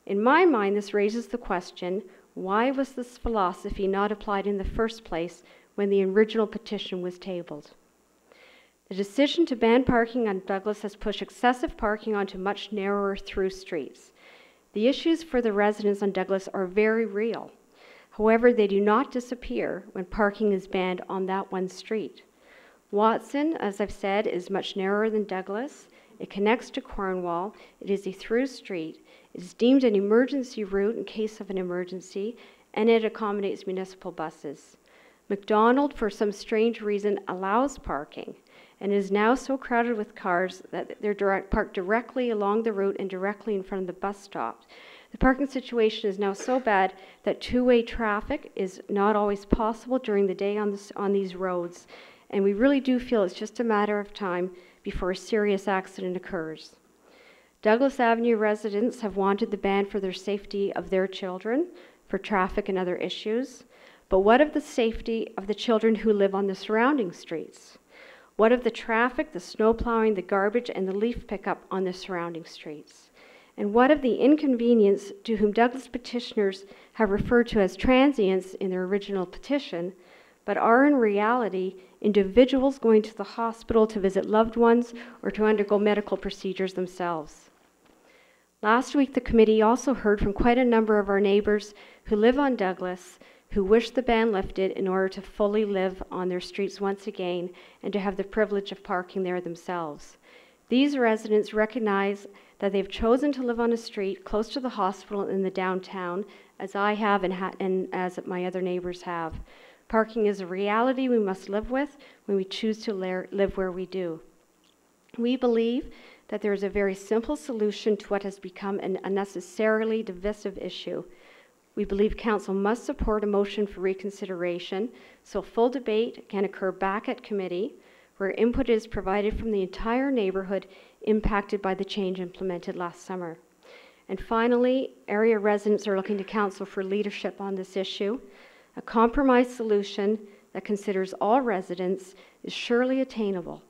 In my mind, this raises the question, why was this philosophy not applied in the first place when the original petition was tabled? The decision to ban parking on Douglas has pushed excessive parking onto much narrower through streets. The issues for the residents on Douglas are very real. However, they do not disappear when parking is banned on that one street. Watson, as I've said, is much narrower than Douglas. It connects to Cornwall. It is a through street. It is deemed an emergency route in case of an emergency, and it accommodates municipal buses. McDonald, for some strange reason, allows parking, and is now so crowded with cars that they're parked directly along the route and directly in front of the bus stop. The parking situation is now so bad that two-way traffic is not always possible during the day on these roads, and we really do feel it's just a matter of time before a serious accident occurs. Douglas Avenue residents have wanted the ban for their safety of their children, for traffic and other issues. But what of the safety of the children who live on the surrounding streets? What of the traffic, the snow plowing, the garbage, and the leaf pickup on the surrounding streets? And what of the inconvenience to whom Douglas petitioners have referred to as transients in their original petition, but are in reality individuals going to the hospital to visit loved ones or to undergo medical procedures themselves. Last week, the committee also heard from quite a number of our neighbors who live on Douglas who wish the ban lifted in order to fully live on their streets once again and to have the privilege of parking there themselves. These residents recognize that they've chosen to live on a street close to the hospital in the downtown, as I have and as my other neighbors have. Parking is a reality we must live with when we choose to live where we do. We believe that there is a very simple solution to what has become an unnecessarily divisive issue. We believe Council must support a motion for reconsideration so full debate can occur back at committee, where input is provided from the entire neighborhood impacted by the change implemented last summer. And finally, area residents are looking to Council for leadership on this issue. A compromise solution that considers all residents is surely attainable,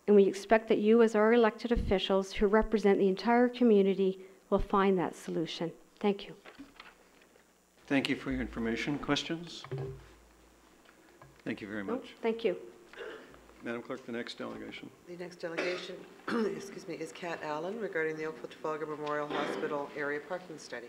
and we expect that you, as our elected officials who represent the entire community, will find that solution. Thank you. Thank you for your information. Questions? Thank you very much. Thank you. Madam Clerk, the next delegation. The next delegation, excuse me, is Kat Allen regarding the Oakville Trafalgar Memorial Hospital area parking study.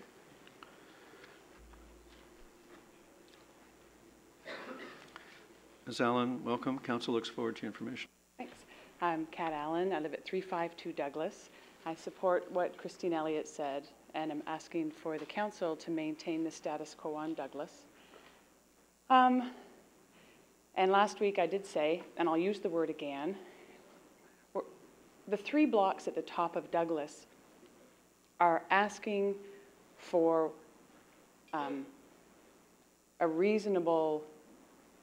Ms. Allen, welcome. Council looks forward to your information. Thanks. I'm Kat Allen. I live at 352 Douglas. I support what Christine Elliott said, and I'm asking for the council to maintain the status quo on Douglas. And last week I did say, and I'll use the word again, the 3 blocks at the top of Douglas are asking for a reasonable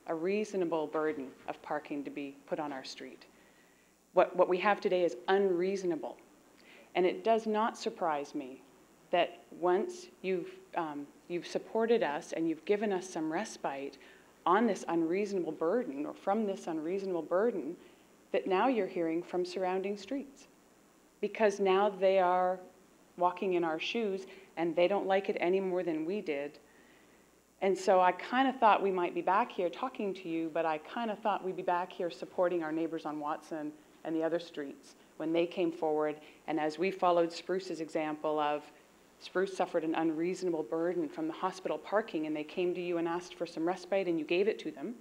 burden of parking to be put on our street. What we have today is unreasonable. And it does not surprise me that once you've supported us and you've given us some respite on this unreasonable burden, or from this unreasonable burden, that now you're hearing from surrounding streets. Because now they are walking in our shoes and they don't like it any more than we did. And so I kind of thought we might be back here talking to you, but I kind of thought we'd be back here supporting our neighbors on Watson and the other streets when they came forward. And as we followed Spruce's example of Spruce suffered an unreasonable burden from the hospital parking, and they came to you and asked for some respite, and you gave it to them.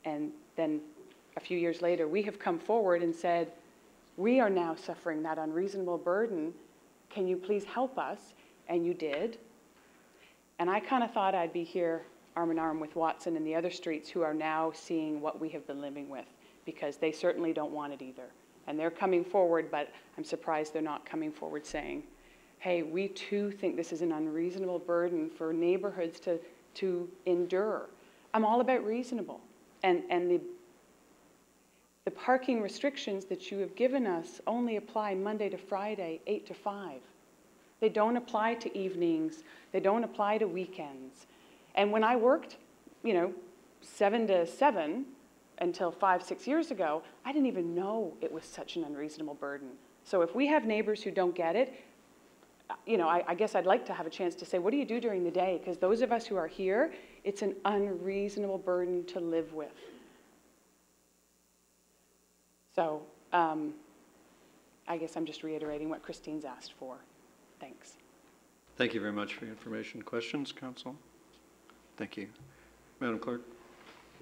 And then a few years later, we have come forward and said, we are now suffering that unreasonable burden. Can you please help us? And you did. And I kind of thought I'd be here arm in arm with Watson and the other streets who are now seeing what we have been living with, because they certainly don't want it either. And they're coming forward, but I'm surprised they're not coming forward saying, hey, we too think this is an unreasonable burden for neighborhoods to endure. I'm all about reasonable. And the parking restrictions that you have given us only apply Monday to Friday, 8 to 5. They don't apply to evenings. They don't apply to weekends. And when I worked, 7 to 7 until 5, 6 years ago, I didn't even know it was such an unreasonable burden. So if we have neighbors who don't get it, I guess I'd like to have a chance to say, what do you do during the day? Because those of us who are here, it's an unreasonable burden to live with. So I guess I'm just reiterating what Christine's asked for. Thanks. Thank you very much for your information. Questions, Council? Thank you. Madam Clerk.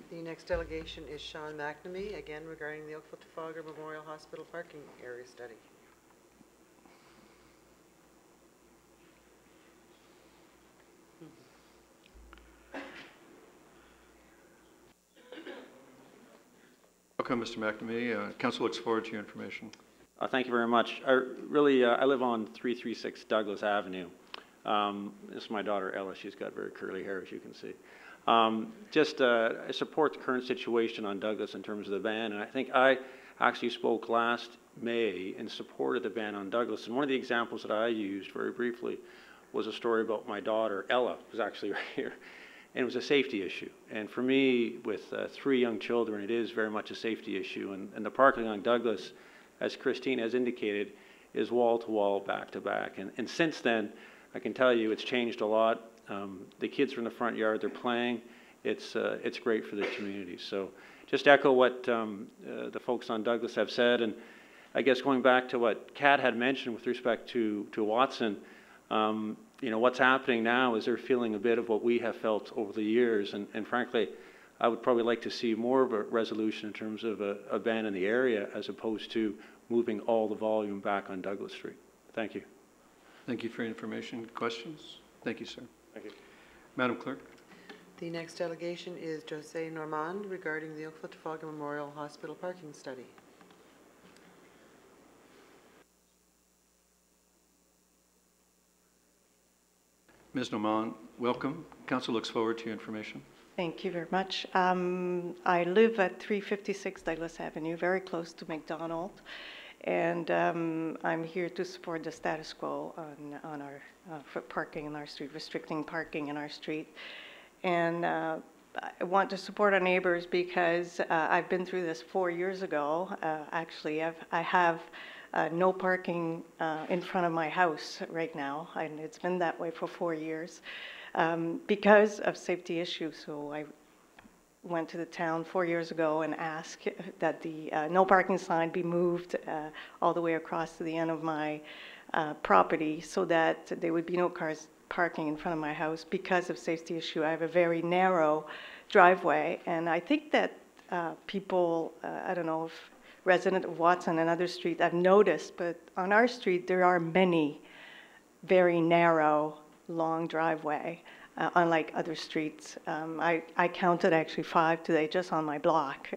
The next delegation is Sean McNamee, again regarding the Oakville Trafalgar Memorial Hospital parking area study. Welcome, Mr. McNamee. Council looks forward to your information. Thank you very much. I live on 336 Douglas Avenue. This is my daughter Ella. She's got very curly hair, as you can see. I support the current situation on Douglas in terms of the ban, and I think I actually spoke last May in support of the ban on Douglas. And one of the examples that I used very briefly was a story about my daughter Ella, who's actually right here. And it was a safety issue. And for me, with 3 young children, it is very much a safety issue. And the parking on Douglas, as Christine has indicated, is wall-to-wall, back-to-back. And since then, I can tell you it's changed a lot. The kids are in the front yard, they're playing, it's great for the community. So just echo what the folks on Douglas have said, and I guess going back to what Kat had mentioned with respect to Watson, you know, what's happening now is they're feeling a bit of what we have felt over the years, and frankly, I would probably like to see more of a resolution in terms of a ban in the area as opposed to moving all the volume back on Douglas Street. Thank you. Thank you for your information. Questions? Thank you, sir. Thank you. Madam Clerk. The next delegation is Jose Normand regarding the Oakville Trafalgar Memorial Hospital parking study. Ms. Normand, welcome. Council looks forward to your information. Thank you very much. I live at 356 Douglas Avenue, very close to McDonald, and I'm here to support the status quo on our for parking in our street, restricting parking in our street. And I want to support our neighbors because I've been through this 4 years ago. Actually, I have no parking in front of my house right now, and it's been that way for 4 years. Because of safety issues, so I went to the town 4 years ago and asked that the no parking sign be moved all the way across to the end of my property so that there would be no cars parking in front of my house because of safety issue. I have a very narrow driveway, and I think that people, I don't know if resident of Watson and other streets I've noticed, but on our street there are many very narrow long driveway, unlike other streets. I counted actually 5 today just on my block.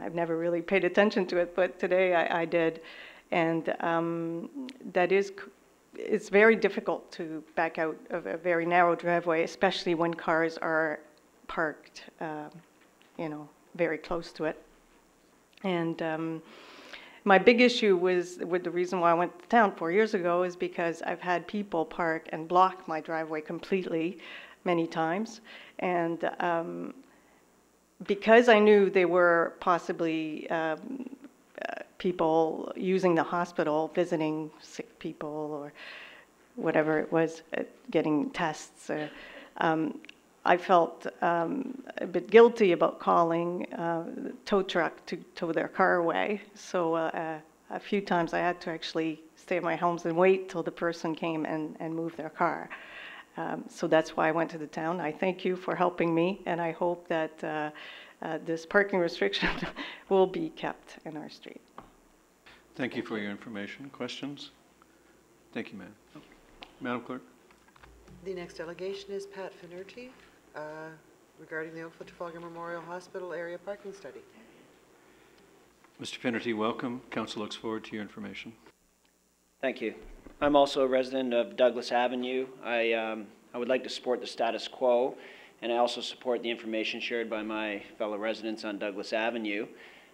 I've never really paid attention to it, but today I did. And it's very difficult to back out of a very narrow driveway, especially when cars are parked, you know, very close to it. And my big issue with the reason why I went to town 4 years ago is because I've had people park and block my driveway completely many times. And because I knew they were possibly people using the hospital, visiting sick people or whatever it was, getting tests, I felt a bit guilty about calling the tow truck to tow their car away. So a few times I had to actually stay at my homes and wait till the person came and moved their car. So that's why I went to the town. I thank you for helping me, and I hope that this parking restriction will be kept in our street. Thank you for your information. Questions? Thank you, ma'am. Madam Clerk. The next delegation is Pat Finnerty regarding the Oakville Trafalgar Memorial Hospital area parking study. Mr. Finnerty, welcome. Council looks forward to your information. Thank you. I'm also a resident of Douglas Avenue. I would like to support the status quo, and I also support the information shared by my fellow residents on Douglas Avenue.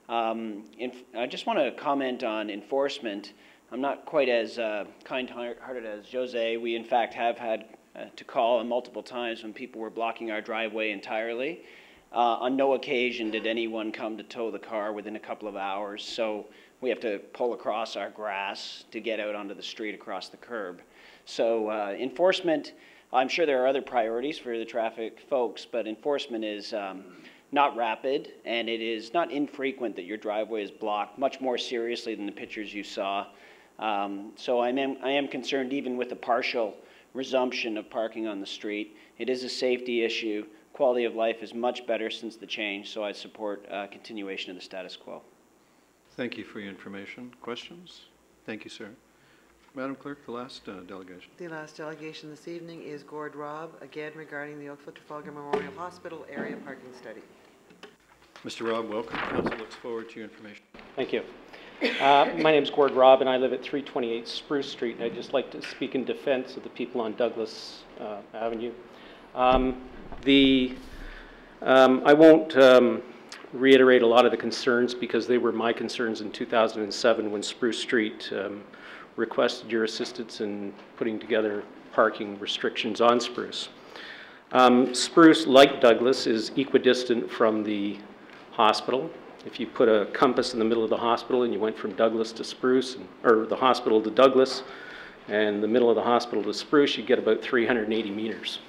I just want to comment on enforcement. I'm not quite as kind-hearted as Jose. We, in fact, have had to call multiple times when people were blocking our driveway entirely. On no occasion did anyone come to tow the car within a couple of hours, so we have to pull across our grass to get out onto the street across the curb. So enforcement, I'm sure there are other priorities for the traffic folks, but enforcement is not rapid, and it is not infrequent that your driveway is blocked, much more seriously than the pictures you saw. So I am concerned even with a partial resumption of parking on the street. It is a safety issue. Quality of life is much better since the change, so I support continuation of the status quo. Thank you for your information. Questions? Thank you, sir. Madam Clerk, the last delegation. The last delegation this evening is Gord Robb, again regarding the Oakville Trafalgar Memorial Hospital area parking study. Mr. Robb, welcome. Council looks forward to your information. Thank you. My name is Gord Robb, and I live at 328 Spruce Street, and I'd just like to speak in defense of the people on Douglas Avenue. I won't reiterate a lot of the concerns because they were my concerns in 2007 when Spruce Street requested your assistance in putting together parking restrictions on Spruce. Spruce, like Douglas, is equidistant from the hospital. If you put a compass in the middle of the hospital and you went from Douglas to Spruce, or the hospital to Douglas, and the middle of the hospital to Spruce, you get about 380 meters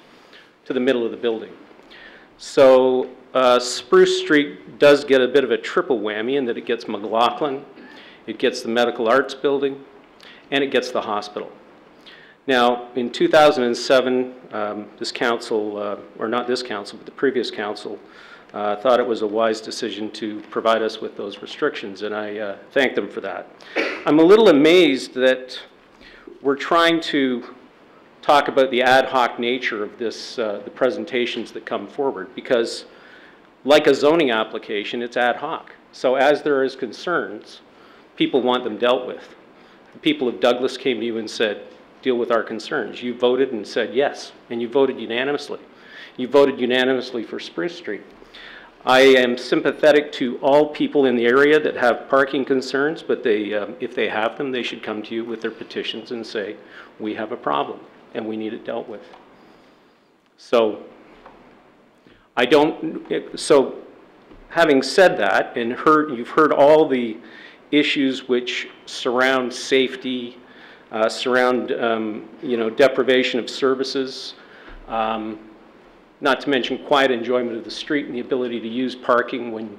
to the middle of the building. So Spruce Street does get a bit of a triple whammy in that it gets McLaughlin, it gets the Medical Arts Building, and it gets the hospital. Now, in 2007, this council, or not this council, but the previous council, thought it was a wise decision to provide us with those restrictions, and I thank them for that. I'm a little amazed that we're trying to talk about the ad hoc nature of this, the presentations that come forward, because like a zoning application, it's ad hoc. So as there is concerns, people want them dealt with. The people of Douglas came to you and said, deal with our concerns. You voted and said yes, and you voted unanimously. You voted unanimously for Spruce Street. I am sympathetic to all people in the area that have parking concerns, but they, if they have them, they should come to you with their petitions and say, we have a problem and we need it dealt with. So, so having said that, and you've heard all the issues which surround safety, surround deprivation of services, not to mention quiet enjoyment of the street and the ability to use parking when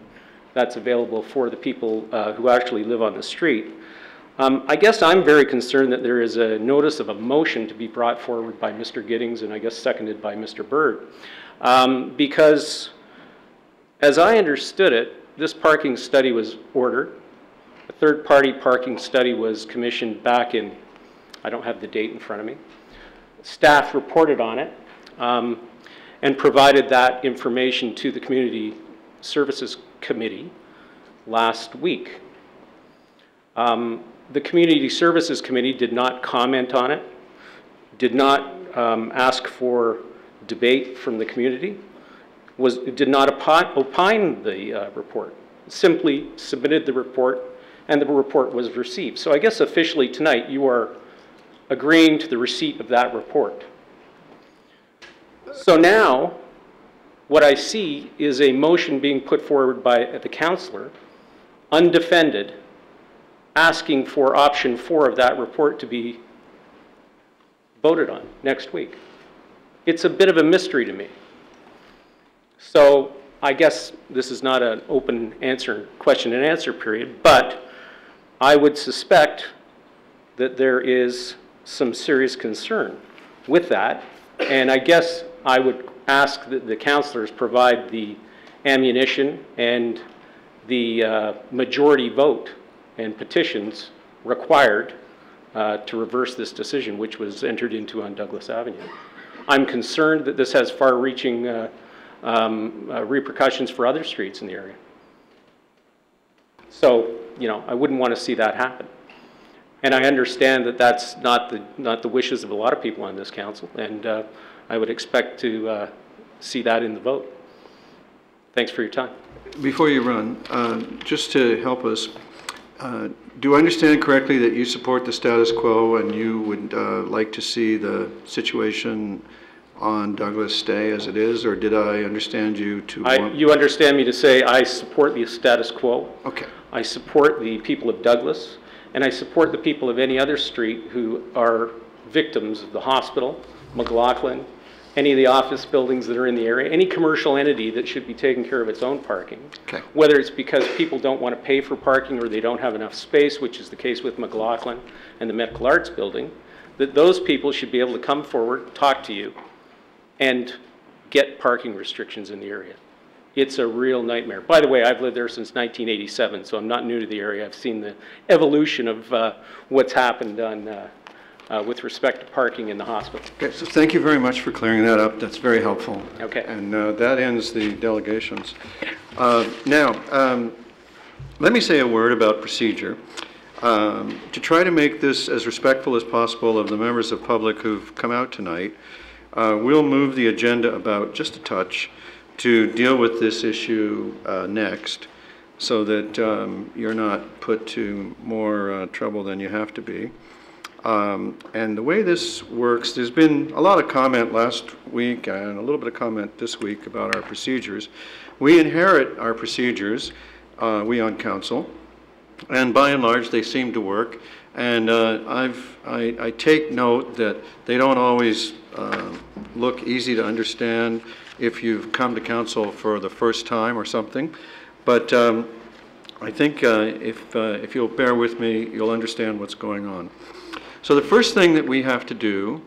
that's available for the people who actually live on the street. I guess I'm very concerned that there is a notice of a motion to be brought forward by Mr. Giddings and I guess seconded by Mr. Byrd, because as I understood it, this parking study was ordered. A third-party parking study was commissioned back in, I don't have the date in front of me. Staff reported on it and provided that information to the Community Services Committee last week. The Community Services Committee did not comment on it, did not ask for debate from the community, did not opine the report, simply submitted the report and the report was received. So I guess officially tonight you are agreeing to the receipt of that report. So now what I see is a motion being put forward by the councillor, undefended, asking for option 4 of that report to be voted on next week. It's a bit of a mystery to me. So I guess this is not an open question and answer period, but I would suspect that there is some serious concern with that, and I guess I would ask that the councillors provide the ammunition and the majority vote and petitions required to reverse this decision, which was entered into on Douglas Avenue. I'm concerned that this has far-reaching repercussions for other streets in the area. So, I wouldn't want to see that happen. And I understand that that's not the wishes of a lot of people on this council, and I would expect to see that in the vote. Thanks for your time. Before you run, just to help us, do I understand correctly that you support the status quo and you would like to see the situation on Douglas stay as it is, or did I understand you to You understand me to say I support the status quo. Okay. I support the people of Douglas, and I support the people of any other street who are victims of the hospital, McLaughlin, any of the office buildings that are in the area, any commercial entity that should be taking care of its own parking. Okay. Whether it's because people don't want to pay for parking or they don't have enough space, which is the case with McLaughlin and the Medical Arts Building, that those people should be able to come forward, talk to you, and get parking restrictions in the area. It's a real nightmare. By the way, I've lived there since 1987, so I'm not new to the area. I've seen the evolution of what's happened on with respect to parking in the hospital. Okay, so thank you very much for clearing that up. That's very helpful. Okay. And that ends the delegations. Now, let me say a word about procedure. To try to make this as respectful as possible of the members of public who've come out tonight, we'll move the agenda about just a touch to deal with this issue next, so that you're not put to more trouble than you have to be. And the way this works, there's been a lot of comment last week and a little bit of comment this week about our procedures. We inherit our procedures, we on council, and by and large they seem to work. And I take note that they don't always look easy to understand, if you've come to council for the first time or something. But I think if you'll bear with me, you'll understand what's going on. So the first thing that we have to do,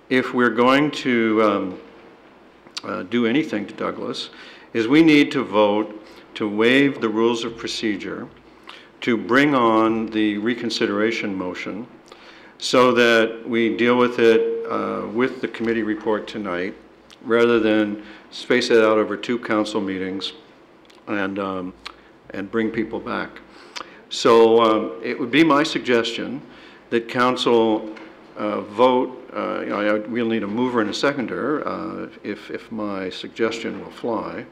if we're going to do anything to Douglas, is we need to vote to waive the rules of procedure, to bring on the reconsideration motion, so that we deal with it with the committee report tonight, rather than space it out over 2 council meetings and bring people back. So it would be my suggestion that council vote. We'll need a mover and a seconder if my suggestion will fly.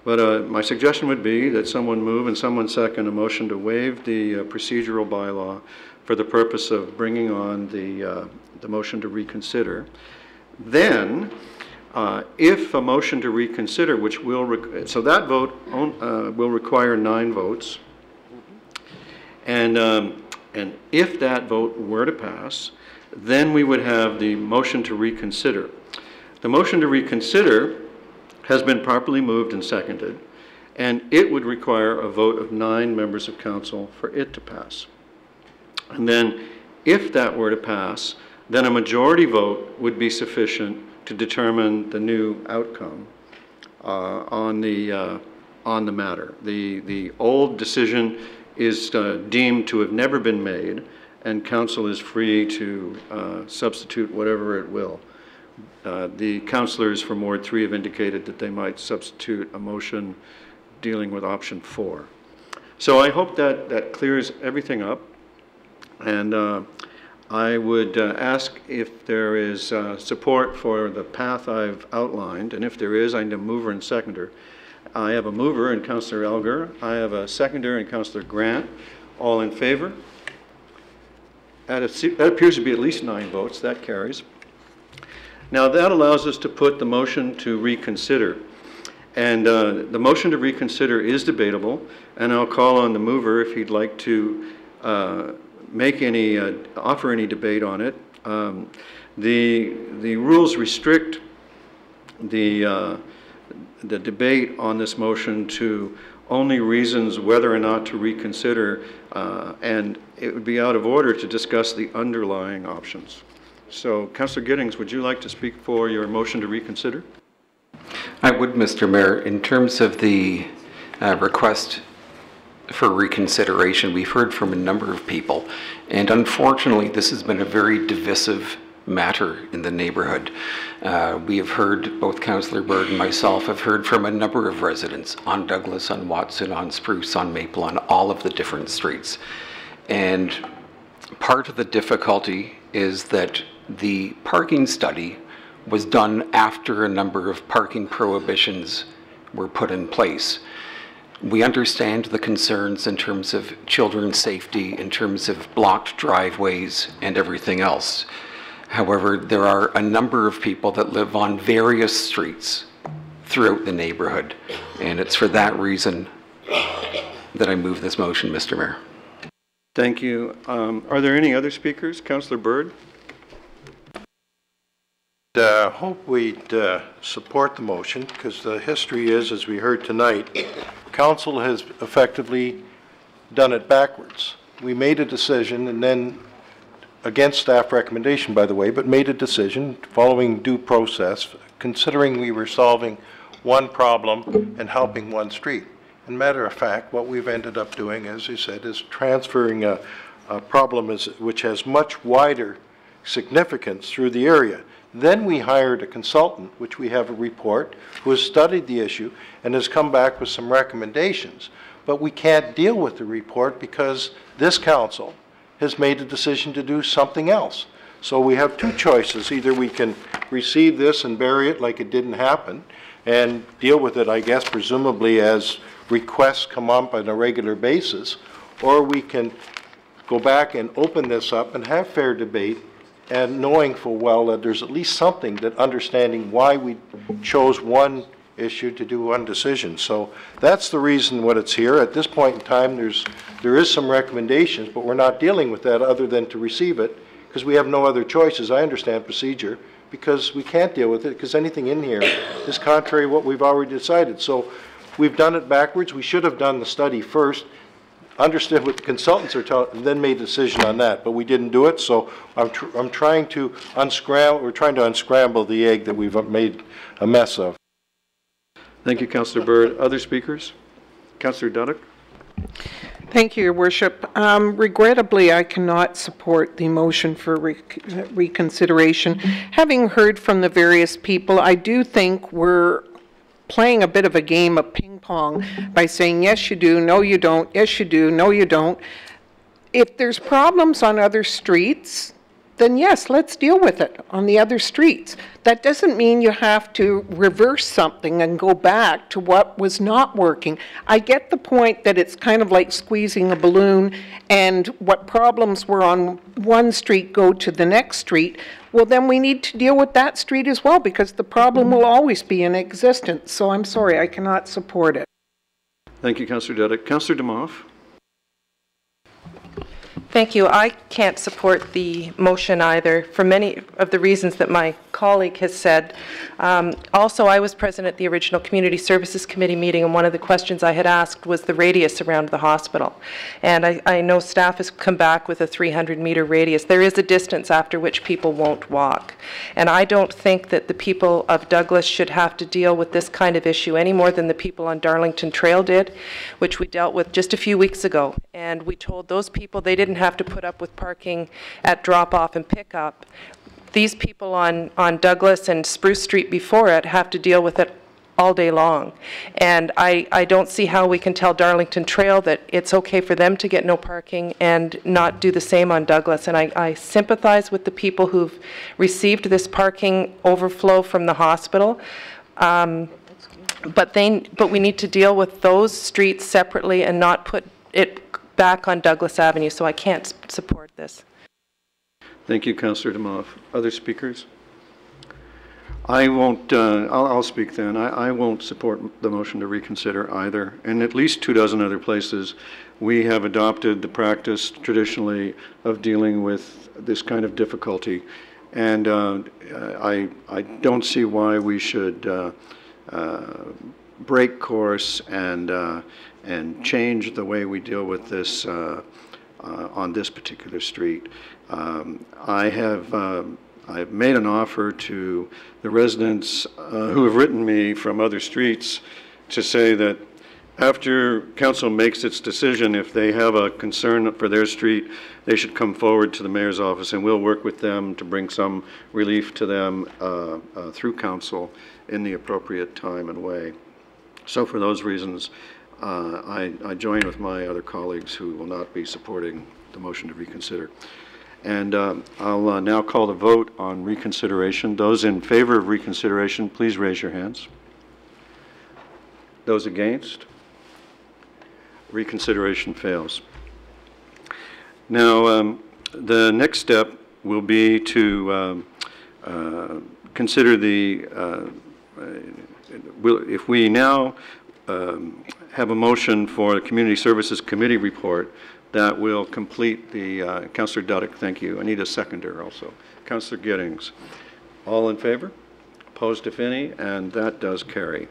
But my suggestion would be that someone move and someone second a motion to waive the procedural bylaw for the purpose of bringing on the motion to reconsider. Then, if a motion to reconsider, which will, so that vote will require 9 votes. And if that vote were to pass, then we would have the motion to reconsider. The motion to reconsider has been properly moved and seconded, and it would require a vote of 9 members of council for it to pass. And then, if that were to pass, then a majority vote would be sufficient to determine the new outcome on the matter. The old decision is deemed to have never been made, and council is free to substitute whatever it will. The councillors from Ward 3 have indicated that they might substitute a motion dealing with option 4. So I hope that clears everything up. And I would ask if there is support for the path I've outlined, and if there is, I need a mover and seconder. I have a mover in Councillor Elgar. I have a seconder in Councillor Grant. All in favor? That appears to be at least 9 votes. That carries. Now that allows us to put the motion to reconsider. And the motion to reconsider is debatable, and I'll call on the mover if he'd like to offer any debate on it. The rules restrict the debate on this motion to only reasons whether or not to reconsider, and it would be out of order to discuss the underlying options. So, Councillor Giddings, would you like to speak for your motion to reconsider? I would, Mr. Mayor. In terms of the request for reconsideration, we've heard from a number of people, and unfortunately this has been a very divisive matter in the neighborhood. We have heard, both Councillor Bird and myself have heard from a number of residents on Douglas, on Watson, on Spruce, on Maple, on all of the different streets. And part of the difficulty is that the parking study was done after a number of parking prohibitions were put in place. We understand the concerns in terms of children's safety, in terms of blocked driveways and everything else. However, there are a number of people that live on various streets throughout the neighborhood, and it's for that reason that I move this motion, Mr. Mayor. Thank you. Are there any other speakers? Councillor Bird? Hope we'd support the motion, because the history is, as we heard tonight, council has effectively done it backwards. We made a decision, and then, against staff recommendation, by the way, but made a decision following due process, considering we were solving one problem and helping one street. And matter of fact, what we've ended up doing, as you said, is transferring a problem which has much wider significance through the area. Then we hired a consultant, which we have a report, who has studied the issue and has come back with some recommendations. But we can't deal with the report because this council has made a decision to do something else. So we have 2 choices. Either we can receive this and bury it like it didn't happen and deal with it, I guess, presumably as requests come up on a regular basis, or we can go back and open this up and have fair debate, and knowing full well that there's at least something, that understanding why we chose one issue to do one decision. So that's the reason what it's here. At this point in time, there is some recommendations, but we're not dealing with that other than to receive it, because we have no other choices. I understand procedure, because we can't deal with it, because anything in here is contrary to what we've already decided. So we've done it backwards. We should have done the study first, understood what the consultants are telling, and then made a decision on that. But we didn't do it, so I'm trying to unscramble. We're trying to unscramble the egg that we've made a mess of. Thank you, Councillor Bird. Other speakers? Councillor Duddick? Thank you, Your Worship. Regrettably, I cannot support the motion for reconsideration. Having heard from the various people, I do think we're playing a bit of a game of ping pong by saying, yes, you do, no, you don't, yes, you do, no, you don't. If there's problems on other streets, then yes, let's deal with it on the other streets. That doesn't mean you have to reverse something and go back to what was not working. I get the point that it's kind of like squeezing a balloon, and what problems were on one street go to the next street. Well, then we need to deal with that street as well, because the problem will always be in existence. So I'm sorry, I cannot support it. Thank you, Councillor Duddick. Councillor DeMoff? Thank you. I can't support the motion either, for many of the reasons that my colleague has said. Also, I was present at the original Community Services Committee meeting, and one of the questions I had asked was the radius around the hospital. And I know staff has come back with a 300-meter radius. There is a distance after which people won't walk. And I don't think that the people of Douglas should have to deal with this kind of issue any more than the people on Darlington Trail did, which we dealt with just a few weeks ago. And we told those people they didn't have to put up with parking at drop-off and pick-up. These people on Douglas and Spruce Street before it have to deal with it all day long. And I don't see how we can tell Darlington Trail that it's okay for them to get no parking and not do the same on Douglas. And I sympathize with the people who've received this parking overflow from the hospital. But we need to deal with those streets separately and not put it back on Douglas Avenue, so I can't support this. Thank you, Councillor DeMoff. Other speakers? I won't, I'll speak then. I won't support the motion to reconsider either. In at least 24 other places, we have adopted the practice traditionally of dealing with this kind of difficulty. And I don't see why we should break course and change the way we deal with this on this particular street. I've made an offer to the residents who have written me from other streets to say that after council makes its decision, if they have a concern for their street, they should come forward to the mayor's office, and we'll work with them to bring some relief to them through council in the appropriate time and way. So for those reasons, I join with my other colleagues who will not be supporting the motion to reconsider. And I'll now call the vote on reconsideration. Those in favor of reconsideration, please raise your hands. Those against? Reconsideration fails. Now, the next step will be to consider the, if we now have a motion for the Community Services Committee report, that will complete the, Councillor Duddick, thank you. I need a seconder also. Councillor Giddings. All in favor? Opposed, if any? And that does carry.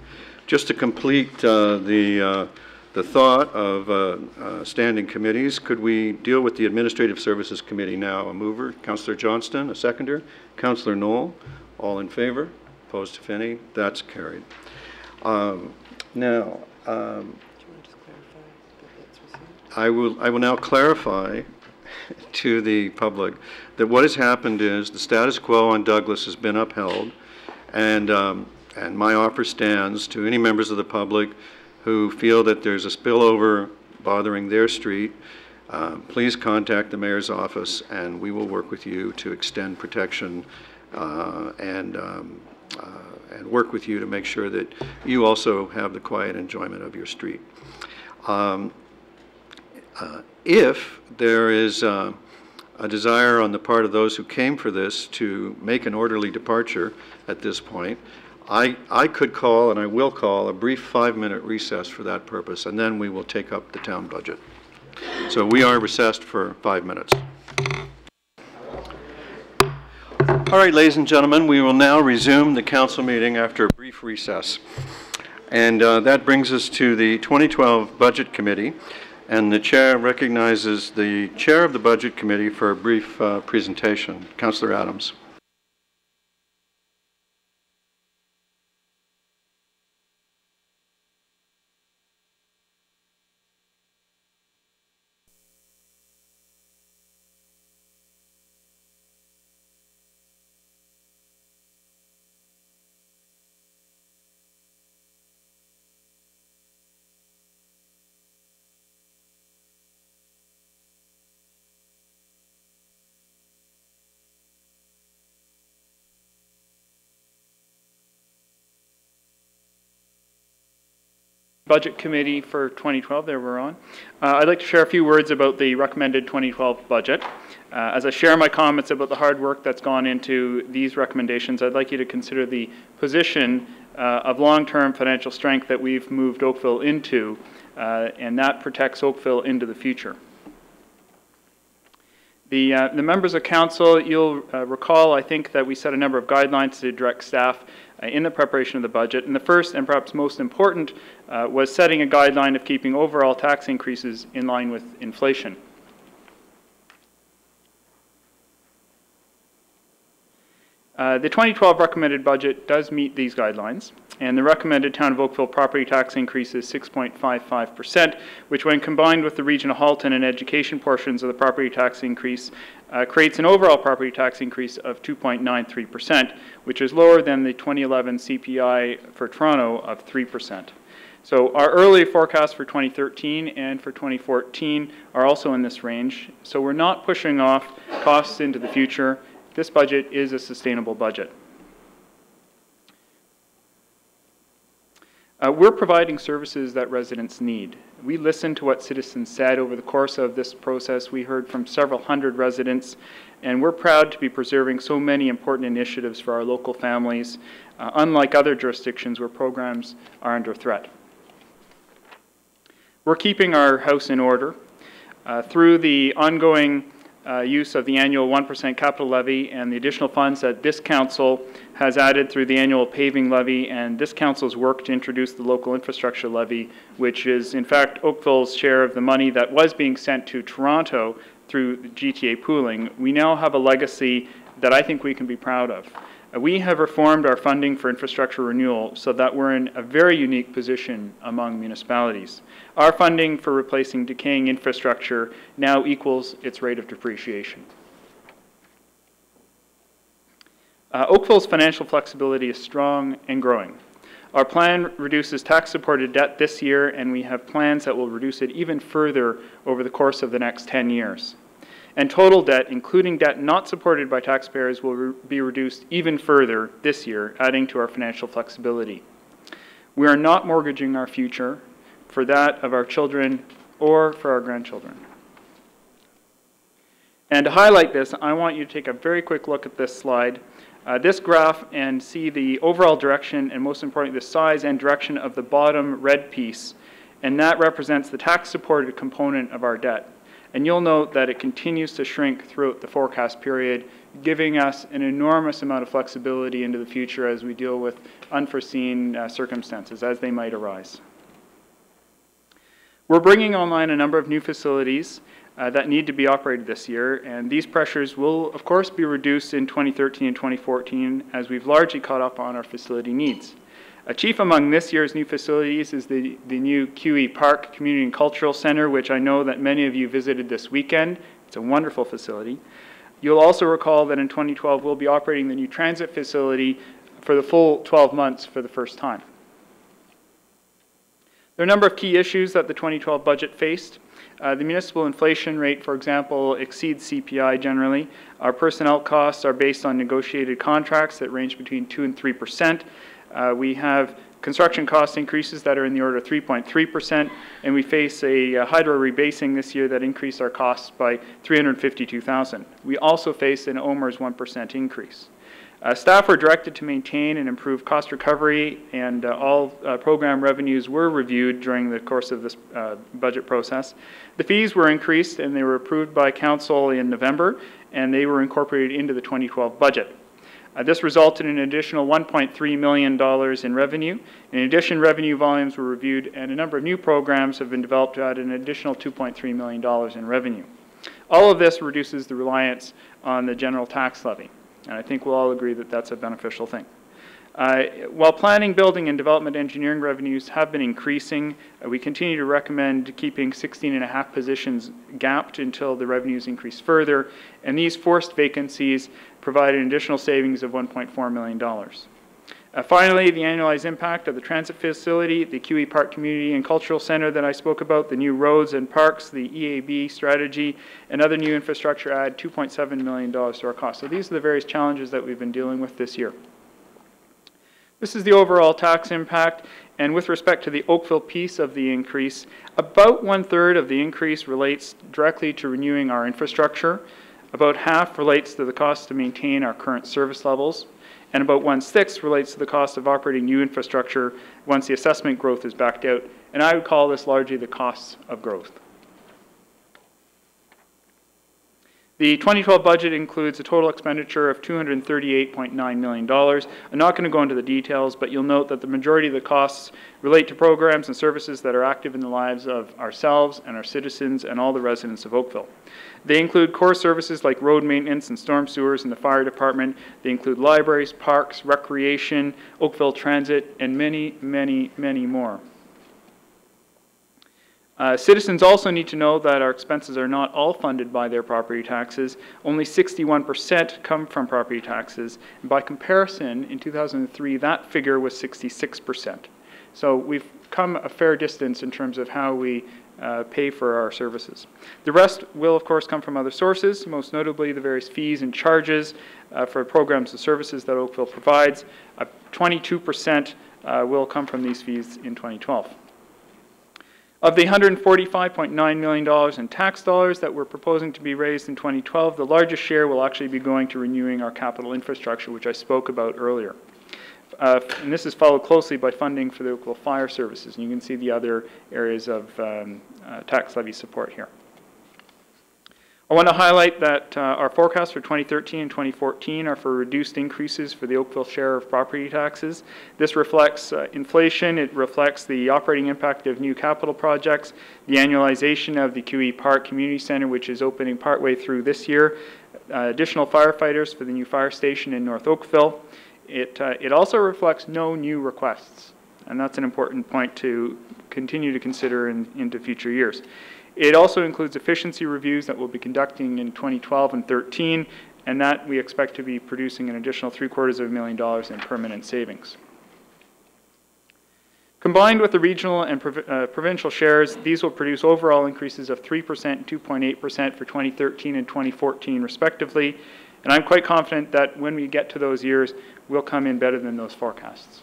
Just to complete the thought of standing committees, could we deal with the Administrative Services Committee now? A mover, Councillor Johnston, a seconder. Councillor Knoll. All in favor? Opposed, if any? That's carried. Now, I will now clarify to the public that what has happened is the status quo on Douglas has been upheld, and my offer stands to any members of the public who feel that there's a spillover bothering their street. Please contact the mayor's office, and we will work with you to extend protection and work with you to make sure that you also have the quiet enjoyment of your street. If there is a desire on the part of those who came for this to make an orderly departure at this point, I could call, and I will call, a brief 5-minute recess for that purpose, and then we will take up the town budget. So we are recessed for 5 minutes. All right, ladies and gentlemen, we will now resume the council meeting after a brief recess. And that brings us to the 2012 Budget Committee. And the chair recognizes the chair of the Budget Committee for a brief presentation. Councillor Adams. Budget Committee for 2012, there we're on. I'd like to share a few words about the recommended 2012 budget. As I share my comments about the hard work that's gone into these recommendations, I'd like you to consider the position of long-term financial strength that we've moved Oakville into, and that protects Oakville into the future. The members of council, you'll recall, I think, that we set a number of guidelines to direct staff in the preparation of the budget. And the first and perhaps most important was setting a guideline of keeping overall tax increases in line with inflation. The 2012 recommended budget does meet these guidelines, and the recommended Town of Oakville property tax increase is 6.55%, which when combined with the Region of Halton and education portions of the property tax increase, creates an overall property tax increase of 2.93%, which is lower than the 2011 CPI for Toronto of 3%. So our early forecasts for 2013 and for 2014 are also in this range, so we're not pushing off costs into the future. This budget is a sustainable budget. We're providing services that residents need. We listened to what citizens said over the course of this process. We heard from several hundred residents, and we're proud to be preserving so many important initiatives for our local families, unlike other jurisdictions where programs are under threat. We're keeping our house in order through the ongoing use of the annual 1% capital levy and the additional funds that this council has added through the annual paving levy, and this council's work to introduce the local infrastructure levy, which is in fact Oakville's share of the money that was being sent to Toronto through the GTA pooling. We now have a legacy that I think we can be proud of. We have reformed our funding for infrastructure renewal so that we're in a very unique position among municipalities. Our funding for replacing decaying infrastructure now equals its rate of depreciation. Oakville's financial flexibility is strong and growing. Our plan reduces tax-supported debt this year, and we have plans that will reduce it even further over the course of the next 10 years. And total debt, including debt not supported by taxpayers, will be reduced even further this year, adding to our financial flexibility. We are not mortgaging our future for that of our children or for our grandchildren. And to highlight this, I want you to take a very quick look at this slide. This graph and see the overall direction and, most importantly, the size and direction of the bottom red piece, and that represents the tax-supported component of our debt. And you'll note that it continues to shrink throughout the forecast period, giving us an enormous amount of flexibility into the future as we deal with unforeseen circumstances as they might arise. We're bringing online a number of new facilities that need to be operated this year, and these pressures will, of course, be reduced in 2013 and 2014 as we've largely caught up on our facility needs. Chief among this year's new facilities is the new QE Park Community and Cultural Center, which I know that many of you visited this weekend. It's a wonderful facility. You'll also recall that in 2012 we'll be operating the new transit facility for the full 12 months for the first time. There are a number of key issues that the 2012 budget faced. The municipal inflation rate, for example, exceeds CPI generally. Our personnel costs are based on negotiated contracts that range between 2% and 3%. We have construction cost increases that are in the order of 3.3%, and we face a hydro rebasing this year that increased our costs by $352,000. We also face an OMERS 1% increase. Staff were directed to maintain and improve cost recovery, and all program revenues were reviewed during the course of this budget process. The fees were increased, and they were approved by Council in November, and they were incorporated into the 2012 budget. This resulted in an additional $1.3 million in revenue. In addition, revenue volumes were reviewed and a number of new programs have been developed to add an additional $2.3 million in revenue. All of this reduces the reliance on the general tax levy, and I think we'll all agree that that's a beneficial thing. While planning, building, and development engineering revenues have been increasing, we continue to recommend keeping 16.5 positions gapped until the revenues increase further, and these forced vacancies provide an additional savings of $1.4 million. Finally, the annualized impact of the transit facility, the QE Park Community and Cultural Center that I spoke about, the new roads and parks, the EAB strategy, and other new infrastructure add $2.7 million to our cost. So these are the various challenges that we've been dealing with this year. This is the overall tax impact, and with respect to the Oakville piece of the increase, about 1/3 of the increase relates directly to renewing our infrastructure, about half relates to the cost to maintain our current service levels, and about 1/6 relates to the cost of operating new infrastructure once the assessment growth is backed out, and I would call this largely the costs of growth. The 2012 budget includes a total expenditure of $238.9 million. I'm not going to go into the details, but you'll note that the majority of the costs relate to programs and services that are active in the lives of ourselves and our citizens and all the residents of Oakville. They include core services like road maintenance and storm sewers in the fire department. They include libraries, parks, recreation, Oakville Transit, and many, many, many more. Citizens also need to know that our expenses are not all funded by their property taxes. Only 61% come from property taxes. And by comparison, in 2003, that figure was 66%. So we've come a fair distance in terms of how we pay for our services. The rest will, of course, come from other sources, most notably the various fees and charges for programs and services that Oakville provides. 22% will come from these fees in 2012. Of the $145.9 million in tax dollars that we're proposing to be raised in 2012, the largest share will actually be going to renewing our capital infrastructure, which I spoke about earlier. And this is followed closely by funding for the Oakville Fire Services, and you can see the other areas of tax levy support here. I want to highlight that our forecasts for 2013 and 2014 are for reduced increases for the Oakville share of property taxes. This reflects inflation, it reflects the operating impact of new capital projects, the annualization of the QE Park Community Center, which is opening partway through this year, additional firefighters for the new fire station in North Oakville. It also reflects no new requests, and that's an important point to continue to consider into future years. It also includes efficiency reviews that we'll be conducting in 2012 and 2013, and that we expect to be producing an additional $750,000 in permanent savings. Combined with the regional and provincial shares, these will produce overall increases of 3% and 2.8% for 2013 and 2014 respectively, and I'm quite confident that when we get to those years, we'll come in better than those forecasts.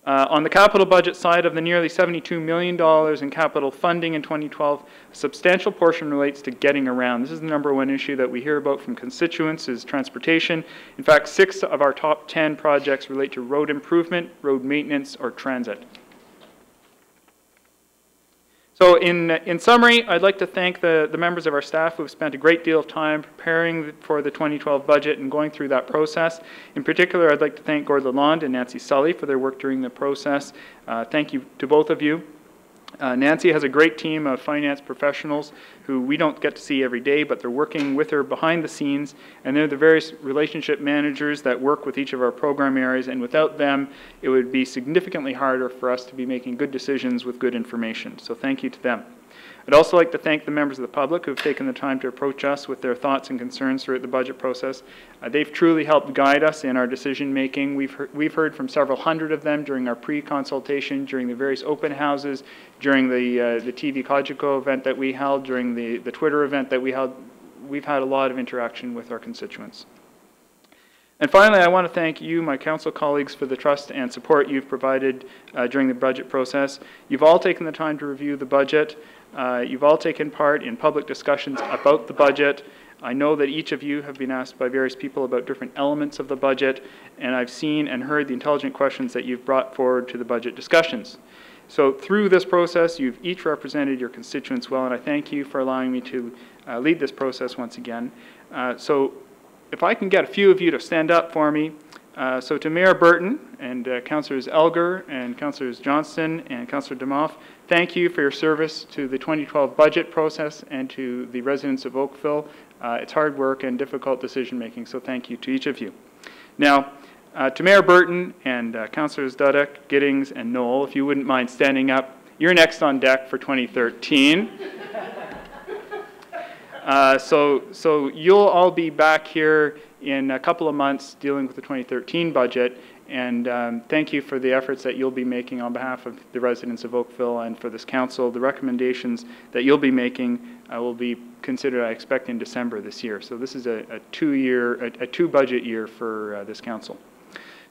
On the capital budget side, of the nearly $72 million in capital funding in 2012, a substantial portion relates to getting around. This is the #1 issue that we hear about from constituents is transportation. In fact, 6 of our top 10 projects relate to road improvement, road maintenance, or transit. So in summary, I'd like to thank the members of our staff who have spent a great deal of time preparing for the 2012 budget and going through that process. In particular, I'd like to thank Gord Lalonde and Nancy Sully for their work during the process. Thank you to both of you. Nancy has a great team of finance professionals who we don't get to see every day, but they're working with her behind the scenes, and they're the various relationship managers that work with each of our program areas, and without them, it would be significantly harder for us to be making good decisions with good information. So thank you to them. I'd also like to thank the members of the public who have taken the time to approach us with their thoughts and concerns throughout the budget process. They've truly helped guide us in our decision making. We've heard from several hundred of them during our pre-consultation, during the various open houses, during the TV Cogeco event that we held, during the Twitter event that we held. We've had a lot of interaction with our constituents. And finally, I want to thank you, my council colleagues, for the trust and support you've provided during the budget process. You've all taken the time to review the budget. You've all taken part in public discussions about the budget. I know that each of you have been asked by various people about different elements of the budget, and I've seen and heard the intelligent questions that you've brought forward to the budget discussions. So through this process, you've each represented your constituents well, and I thank you for allowing me to lead this process once again. So if I can get a few of you to stand up for me. So to Mayor Burton and Councillors Elgar and Councillors Johnston and Councillor Demoff, thank you for your service to the 2012 budget process and to the residents of Oakville. It's hard work and difficult decision making, so thank you to each of you. Now, to Mayor Burton and Councillors Dudek, Giddings, and Knoll, if you wouldn't mind standing up, you're next on deck for 2013. So you'll all be back here in a couple of months dealing with the 2013 budget, and thank you for the efforts that you'll be making on behalf of the residents of Oakville and for this council. The recommendations that you'll be making will be considered, I expect, in December this year. So this is a two budget year for this council.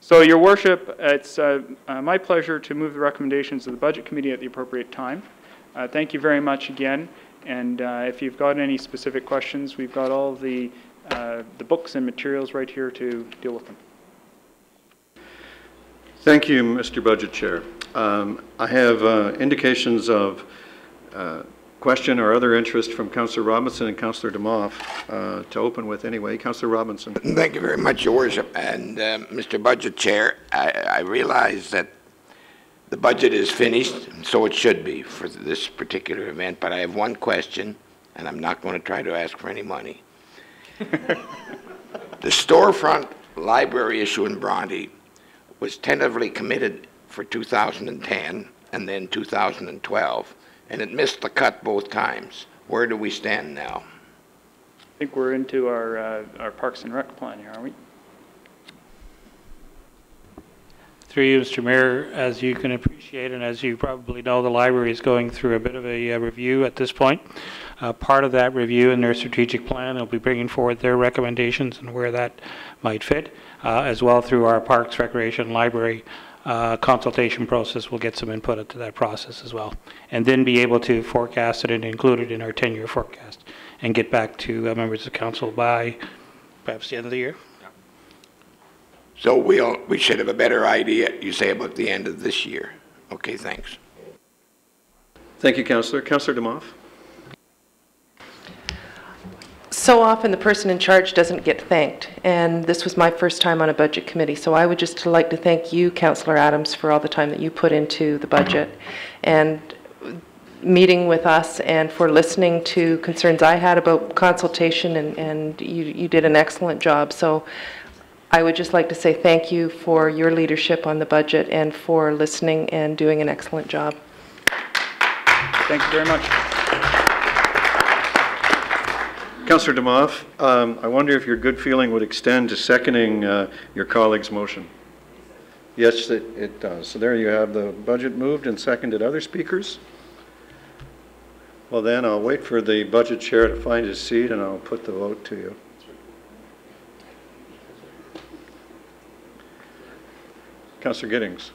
So, Your Worship, it's my pleasure to move the recommendations of the Budget Committee at the appropriate time. Thank you very much again, and if you've got any specific questions, we've got all the books and materials right here to deal with them. Thank you, Mr. Budget Chair. I have indications of question or other interest from Councillor Robinson and Councillor Demoff to open with anyway. Councillor Robinson. Thank you very much, Your Worship. And Mr. Budget Chair, I realize that the budget is finished, and so it should be for this particular event, but I have one question, and I'm not going to try to ask for any money. The storefront library issue in Bronte was tentatively committed for 2010 and then 2012, and it missed the cut both times. Where do we stand now? I think we're into our Parks and Rec plan here, aren't we? Through you, Mr. Mayor, as you can appreciate and as you probably know, the library is going through a bit of a review at this point. Part of that review in their strategic plan, they'll be bringing forward their recommendations and where that might fit, as well through our Parks, Recreation, Library consultation process. We'll get some input into that process as well, and then be able to forecast it and include it in our 10-year forecast and get back to members of council by perhaps the end of the year. So we should have a better idea, you say, about the end of this year. Okay, thanks. Thank you, Councillor. Councillor Demoff. So often the person in charge doesn't get thanked, and this was my first time on a budget committee, so I would just like to thank you, Councillor Adams, for all the time that you put into the budget and meeting with us and for listening to concerns I had about consultation, and you did an excellent job. So I would just like to say thank you for your leadership on the budget and for listening and doing an excellent job. Thank you very much. Councillor Demoff, I wonder if your good feeling would extend to seconding your colleague's motion. Yes, it does. So there you have the budget moved and seconded. Other speakers? Well, then I'll wait for the budget chair to find his seat and I'll put the vote to you. Councillor Giddings.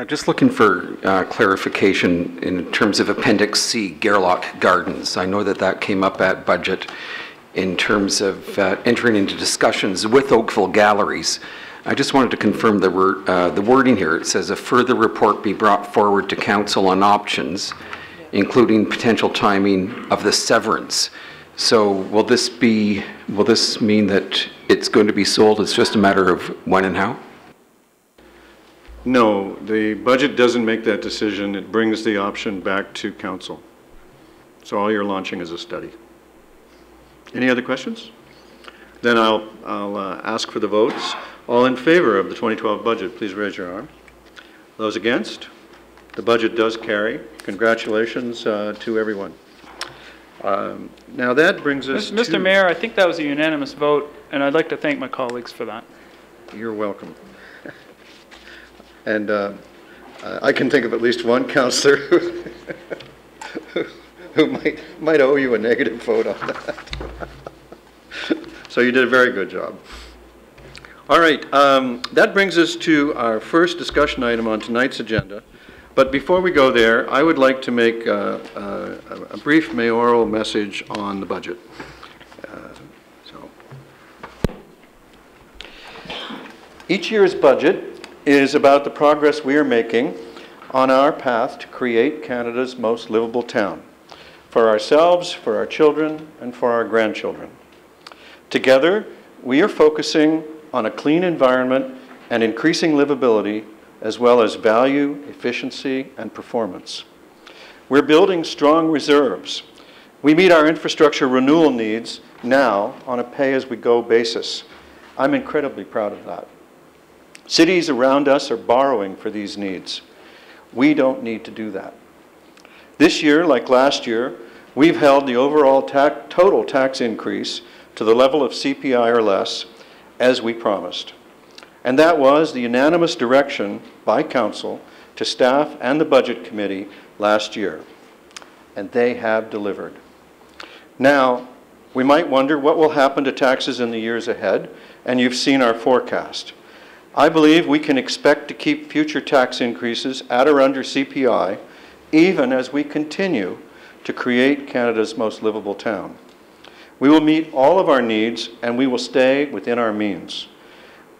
Just looking for clarification in terms of Appendix C, Gerlach Gardens. I know that came up at budget in terms of entering into discussions with Oakville Galleries. I just wanted to confirm the wording here. It says a further report be brought forward to council on options, including potential timing of the severance. So will this mean that it's going to be sold? It's just a matter of when and how? No, the budget doesn't make that decision. It brings the option back to council. So all you're launching is a study. Any other questions? Then I'll ask for the votes. All in favor of the 2012 budget, please raise your arm. Those against? The budget does carry. Congratulations to everyone. Now that brings us to... Mr. Mayor, I think that was a unanimous vote, and I'd like to thank my colleagues for that. You're welcome. And I can think of at least one councillor who might owe you a negative vote on that. So you did a very good job. All right, that brings us to our first discussion item on tonight's agenda. But before we go there, I would like to make a brief mayoral message on the budget. Each year's budget is about the progress we are making on our path to create Canada's most livable town, for ourselves, for our children, and for our grandchildren. Together, we are focusing on a clean environment and increasing livability, as well as value, efficiency, and performance. We're building strong reserves. We meet our infrastructure renewal needs now on a pay-as-we-go basis. I'm incredibly proud of that. Cities around us are borrowing for these needs. We don't need to do that. This year, like last year, we've held the overall total tax increase to the level of CPI or less, as we promised. And that was the unanimous direction by Council to staff and the Budget Committee last year. And they have delivered. Now, we might wonder what will happen to taxes in the years ahead, and you've seen our forecast. I believe we can expect to keep future tax increases at or under CPI, even as we continue to create Canada's most livable town. We will meet all of our needs, and we will stay within our means.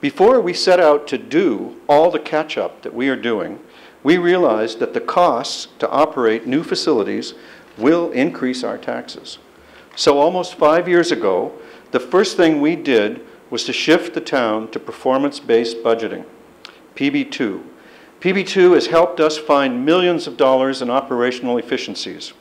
Before we set out to do all the catch-up that we are doing, we realized that the costs to operate new facilities will increase our taxes. So almost 5 years ago, the first thing we did was to shift the town to performance-based budgeting, PB2. PB2 has helped us find millions of dollars in operational efficiencies.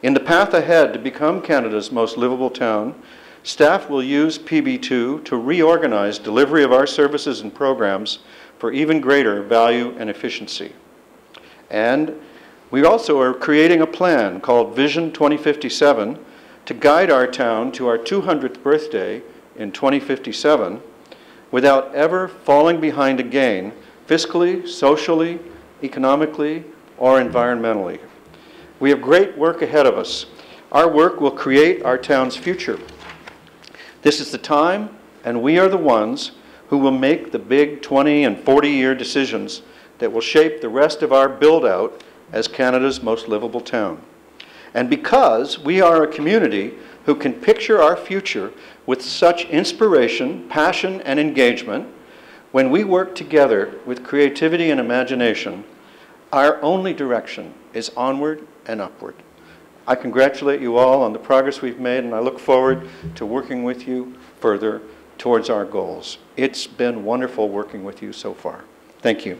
In the path ahead to become Canada's most livable town, staff will use PB2 to reorganize delivery of our services and programs for even greater value and efficiency. And we also are creating a plan called Vision 2057 to guide our town to our 200th birthday in 2057 without ever falling behind again, fiscally, socially, economically, or environmentally. We have great work ahead of us. Our work will create our town's future. This is the time, and we are the ones who will make the big 20 and 40-year decisions that will shape the rest of our build-out as Canada's most livable town. And because we are a community who can picture our future with such inspiration, passion, and engagement, when we work together with creativity and imagination, our only direction is onward and upward. I congratulate you all on the progress we've made, and I look forward to working with you further towards our goals. It's been wonderful working with you so far. Thank you.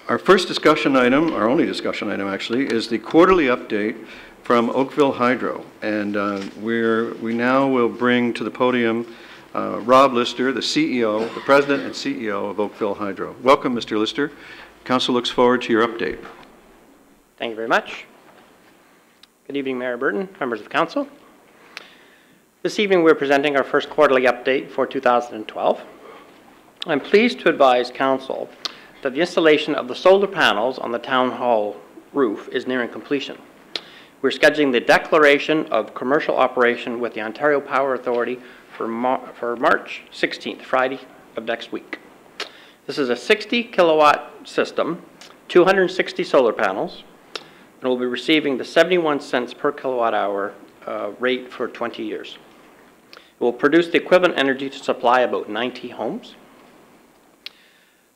Our first discussion item, our only discussion item actually, is the quarterly update from Oakville Hydro. And we now will bring to the podium Rob Lister, the CEO, the President and CEO of Oakville Hydro. Welcome, Mr. Lister. Council looks forward to your update. Thank you very much. Good evening, Mayor Burton, members of Council. This evening we're presenting our first quarterly update for 2012. I'm pleased to advise Council that the installation of the solar panels on the Town Hall roof is nearing completion. We're scheduling the declaration of commercial operation with the Ontario Power Authority for March 16th, Friday of next week. This is a 60 kilowatt system, 260 solar panels, and we'll be receiving the 71 cents per kilowatt hour rate for 20 years. It will produce the equivalent energy to supply about 90 homes.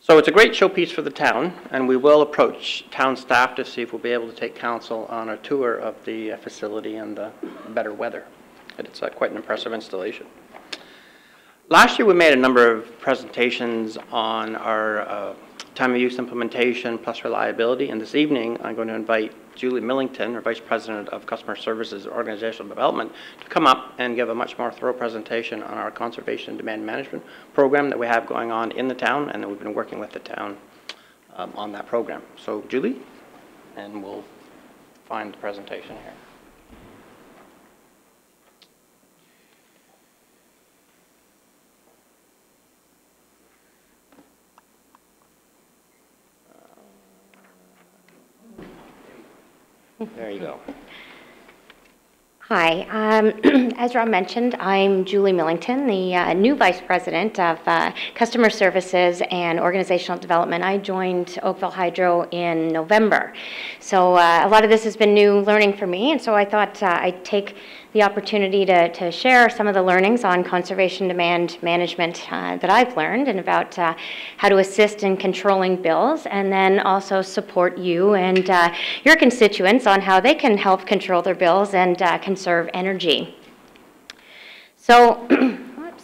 So it's a great showpiece for the town, and we will approach town staff to see if we'll be able to take council on a tour of the facility in the better weather. It's quite an impressive installation. Last year we made a number of presentations on our time of use implementation plus reliability, and this evening I'm going to invite Julie Millington, our Vice President of Customer Services and Organizational Development, to come up and give a much more thorough presentation on our conservation and demand management program that we have going on in the town, and that we've been working with the town on that program. So Julie, and we'll find the presentation here. There you go. Hi. As Rob mentioned, I'm Julie Millington, the new Vice President of Customer Services and Organizational Development. I joined Oakville Hydro in November. So a lot of this has been new learning for me, and so I thought I'd take the opportunity to share some of the learnings on conservation demand management that I've learned, and about how to assist in controlling bills, and then also support you and your constituents on how they can help control their bills and conserve energy. So, whoops.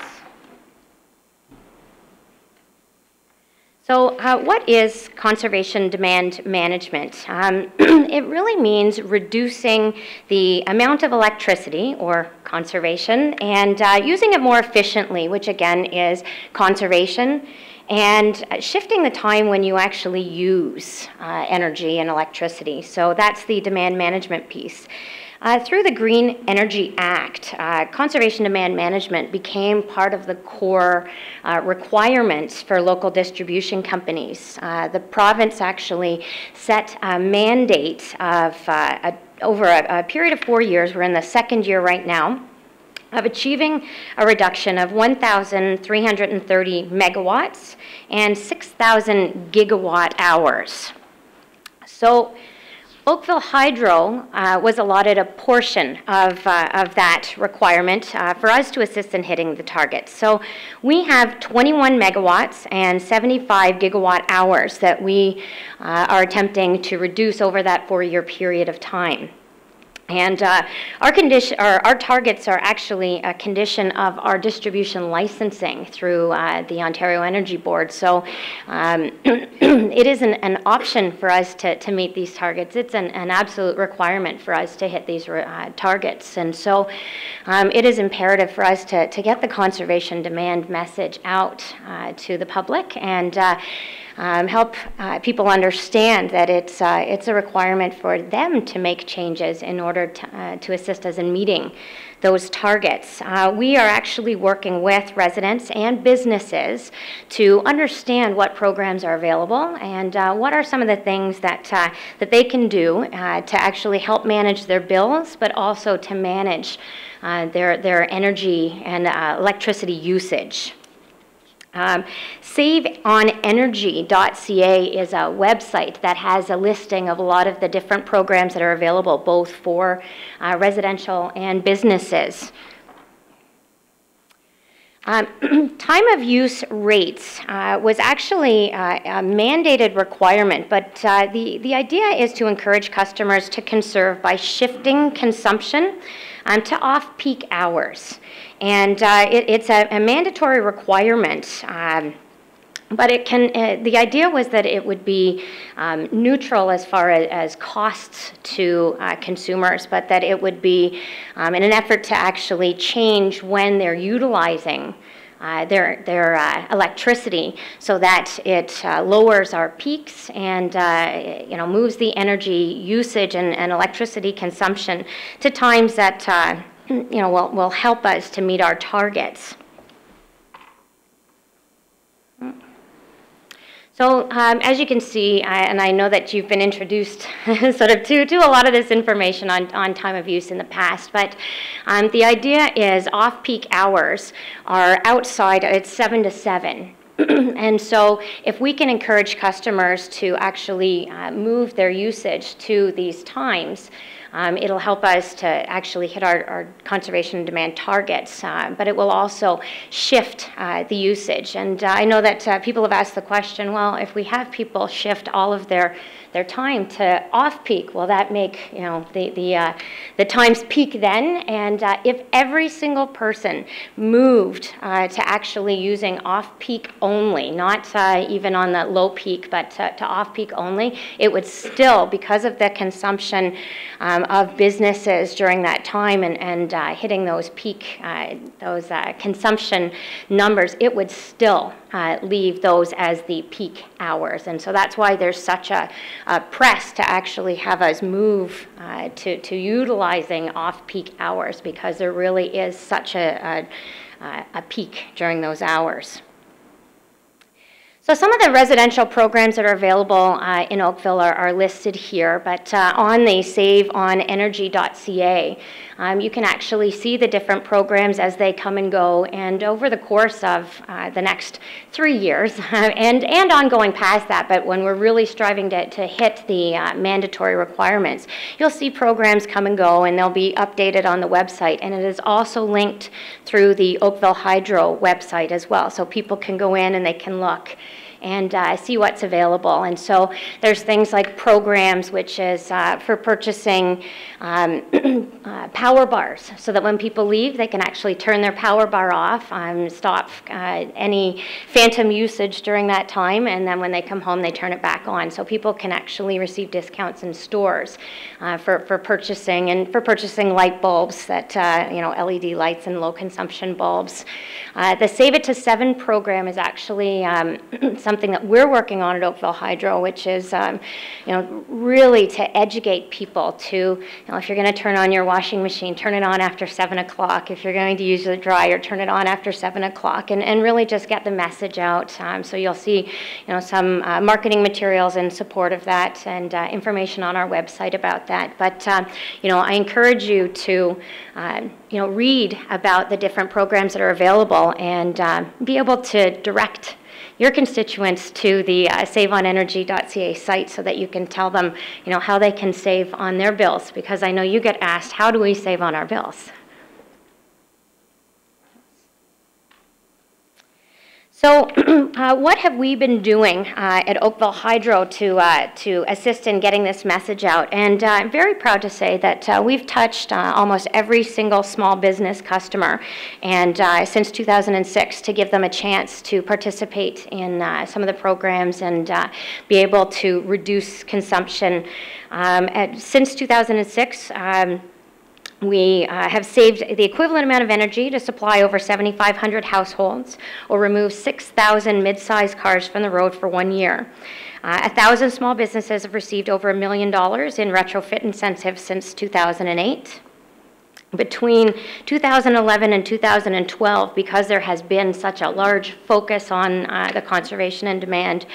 So what is conservation demand management? It really means reducing the amount of electricity, or conservation, and using it more efficiently, which again is conservation, and shifting the time when you actually use energy and electricity. So that's the demand management piece. Through the Green Energy Act, conservation demand management became part of the core requirements for local distribution companies. The province actually set a mandate of over a period of 4 years, we're in the second year right now, of achieving a reduction of 1,330 megawatts and 6,000 gigawatt hours. So Oakville Hydro was allotted a portion of that requirement for us to assist in hitting the targets. So we have 21 megawatts and 75 gigawatt hours that we are attempting to reduce over that 4-year period of time. And our targets are actually a condition of our distribution licensing through the Ontario Energy Board. So it is an option for us to meet these targets. It's an absolute requirement for us to hit these targets. And so it is imperative for us to get the conservation demand message out to the public, and help people understand that it's a requirement for them to make changes in order to assist us in meeting those targets. We are actually working with residents and businesses to understand what programs are available, and what are some of the things that they can do to actually help manage their bills, but also to manage their energy and electricity usage. SaveOnEnergy.ca is a website that has a listing of a lot of the different programs that are available, both for residential and businesses. Time of use rates was actually a mandated requirement, but the idea is to encourage customers to conserve by shifting consumption to off-peak hours. And it's a mandatory requirement, but it can. The idea was that it would be neutral as far as costs to consumers, but that it would be in an effort to actually change when they're utilizing their electricity, so that it lowers our peaks and moves the energy usage and electricity consumption to times that will help us to meet our targets. So as you can see, and I know that you've been introduced sort of to a lot of this information on time of use in the past, but the idea is off-peak hours are outside, it's 7 to 7. And so if we can encourage customers to actually move their usage to these times, it'll help us to actually hit our conservation demand targets, but it will also shift the usage. And I know that people have asked the question, well, if we have people shift all of their time to off-peak, will that make the times peak then? And if every single person moved to actually using off-peak only, not even on the low peak, but to off-peak only, it would still, because of the consumption of businesses during that time and hitting those peak, consumption numbers, it would still leave those as the peak hours. And so that's why there's such a press to actually have us move to utilizing off-peak hours, because there really is such a peak during those hours. So some of the residential programs that are available in Oakville are listed here, but on the saveonenergy.ca, you can actually see the different programs as they come and go, and over the course of the next 3 years, and ongoing past that, but when we're really striving to hit the mandatory requirements, you'll see programs come and go, and they'll be updated on the website, and it is also linked through the Oakville Hydro website as well, so people can go in and they can look and see what's available. And so there's things like programs, which is for purchasing power bars, so that when people leave, they can actually turn their power bar off, stop any phantom usage during that time, and then when they come home, they turn it back on. So people can actually receive discounts in stores for purchasing, and for purchasing light bulbs that, LED lights and low consumption bulbs. The Save It to 7 program is actually something that we're working on at Oakville Hydro, which is, really to educate people to, if you're going to turn on your washing machine, turn it on after 7 o'clock. If you're going to use the dryer, turn it on after 7 o'clock, and really just get the message out. So you'll see, some marketing materials in support of that, and information on our website about that. But, I encourage you to, read about the different programs that are available, and be able to direct your constituents to the saveonenergy.ca site, so that you can tell them, how they can save on their bills, because I know you get asked, how do we save on our bills? So what have we been doing at Oakville Hydro to assist in getting this message out? And I'm very proud to say that we've touched almost every single small business customer, and since 2006, to give them a chance to participate in some of the programs and be able to reduce consumption. Since 2006, we have saved the equivalent amount of energy to supply over 7,500 households, or remove 6,000 mid-sized cars from the road for 1 year. 1,000 small businesses have received over $1 million in retrofit incentives since 2008. Between 2011 and 2012, because there has been such a large focus on the conservation and demand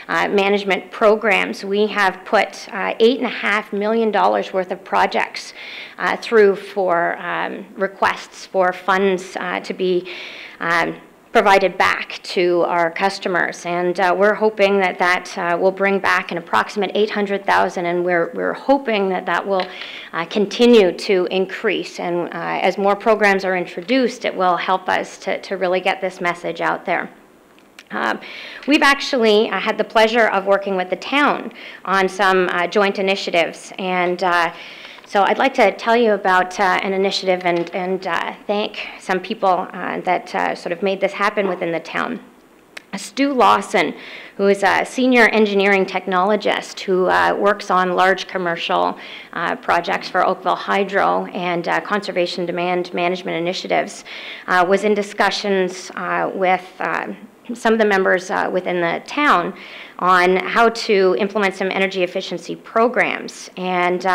management programs, we have put $8.5 million worth of projects through for requests for funds to be provided back to our customers, and we're hoping that that will bring back an approximate $800,000, and we're hoping that that will continue to increase, and as more programs are introduced, it will help us to really get this message out there. We've actually had the pleasure of working with the town on some joint initiatives, and so I'd like to tell you about an initiative and thank some people that sort of made this happen within the town. Stu Lawson, who is a senior engineering technologist who works on large commercial projects for Oakville Hydro and conservation demand management initiatives, was in discussions with some of the members within the town on how to implement some energy efficiency programs. And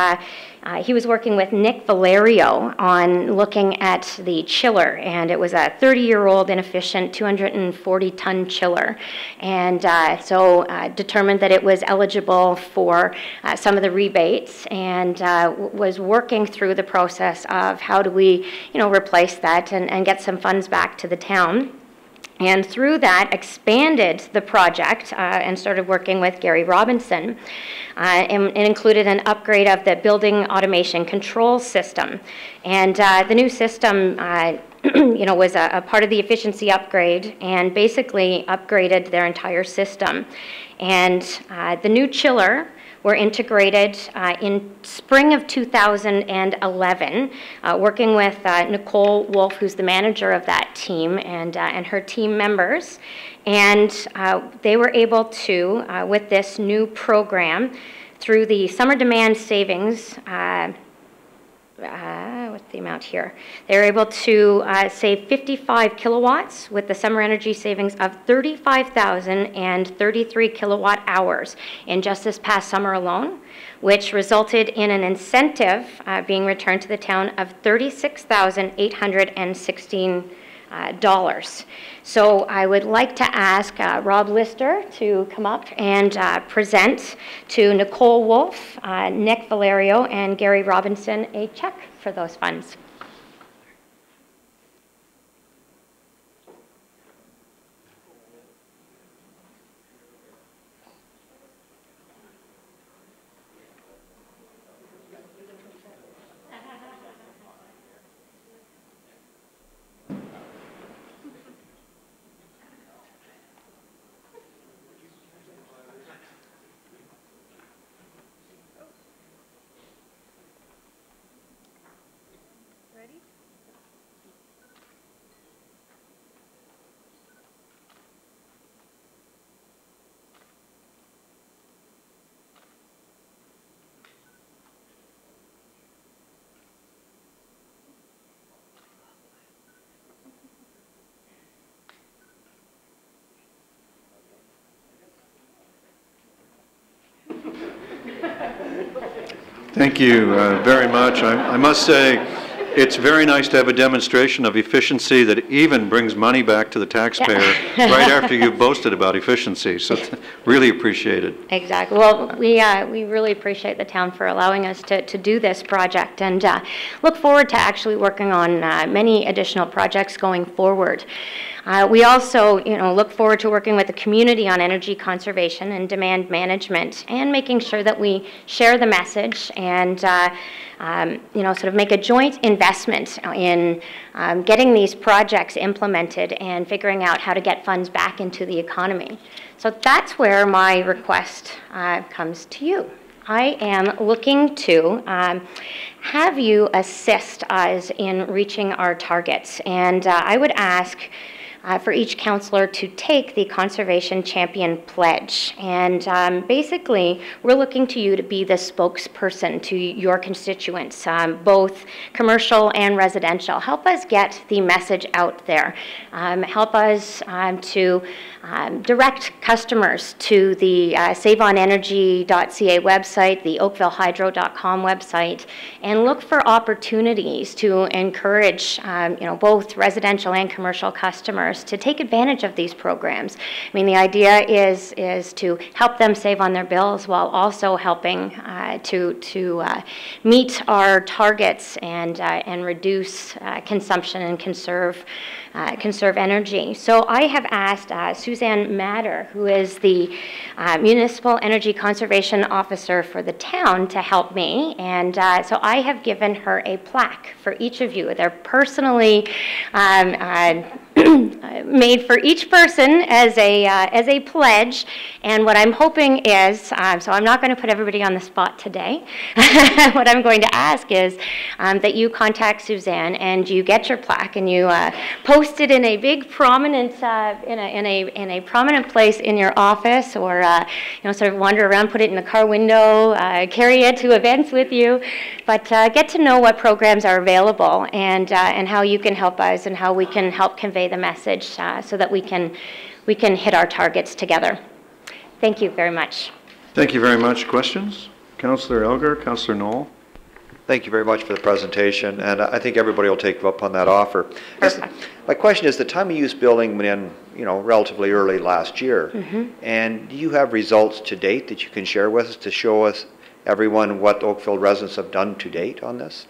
he was working with Nick Valerio on looking at the chiller, and it was a 30-year-old inefficient 240-ton chiller, and so determined that it was eligible for some of the rebates, and was working through the process of how do we, replace that and get some funds back to the town. And through that, expanded the project and started working with Gary Robinson. And it included an upgrade of the building automation control system. And the new system was a part of the efficiency upgrade, and basically upgraded their entire system. And the new chiller were integrated in spring of 2011, working with Nicole Wolf, who's the manager of that team, and her team members. And they were able to, with this new program, through the summer demand savings, what's the amount here? They were able to save 55 kilowatts with the summer energy savings of 35,033 kilowatt hours in just this past summer alone, which resulted in an incentive being returned to the town of $36,816 So I would like to ask Rob Lister to come up and present to Nicole Wolf, Nick Valerio, and Gary Robinson a check for those funds. Thank you very much. I must say, it's very nice to have a demonstration of efficiency that even brings money back to the taxpayer right after you've boasted about efficiency. So really appreciate it. Exactly. Well, we really appreciate the town for allowing us to do this project, and look forward to actually working on many additional projects going forward. We also, look forward to working with the community on energy conservation and demand management, and making sure that we share the message and, sort of make a joint investment in getting these projects implemented and figuring out how to get funds back into the economy. So that's where my request comes to you. I am looking to have you assist us in reaching our targets, and I would ask for each councillor to take the Conservation Champion Pledge. And basically, we're looking to you to be the spokesperson to your constituents, both commercial and residential. Help us get the message out there. Help us to direct customers to the saveonenergy.ca website, the oakvillehydro.com website, and look for opportunities to encourage both residential and commercial customers to take advantage of these programs. I mean, the idea is to help them save on their bills while also helping to meet our targets and reduce consumption and conserve energy. So I have asked Suzanne Matter, who is the Municipal Energy Conservation Officer for the town, to help me. And so I have given her a plaque for each of you. They're personally made for each person as a pledge. And what I'm hoping is, so I'm not going to put everybody on the spot today. What I'm going to ask is that you contact Suzanne and you get your plaque and you post it in a big prominent in a prominent place in your office, or sort of wander around, put it in the car window, carry it to events with you. But get to know what programs are available and how you can help us and how we can help convey the message so that we can hit our targets together. Thank you very much. Thank you very much. Questions? Councillor Elgar, Councillor Knoll. Thank you very much for the presentation, and I think everybody will take you up on that offer. My question is, the time of use building went in, relatively early last year, and do you have results to date that you can share with us to show us, everyone, what Oakville residents have done to date on this?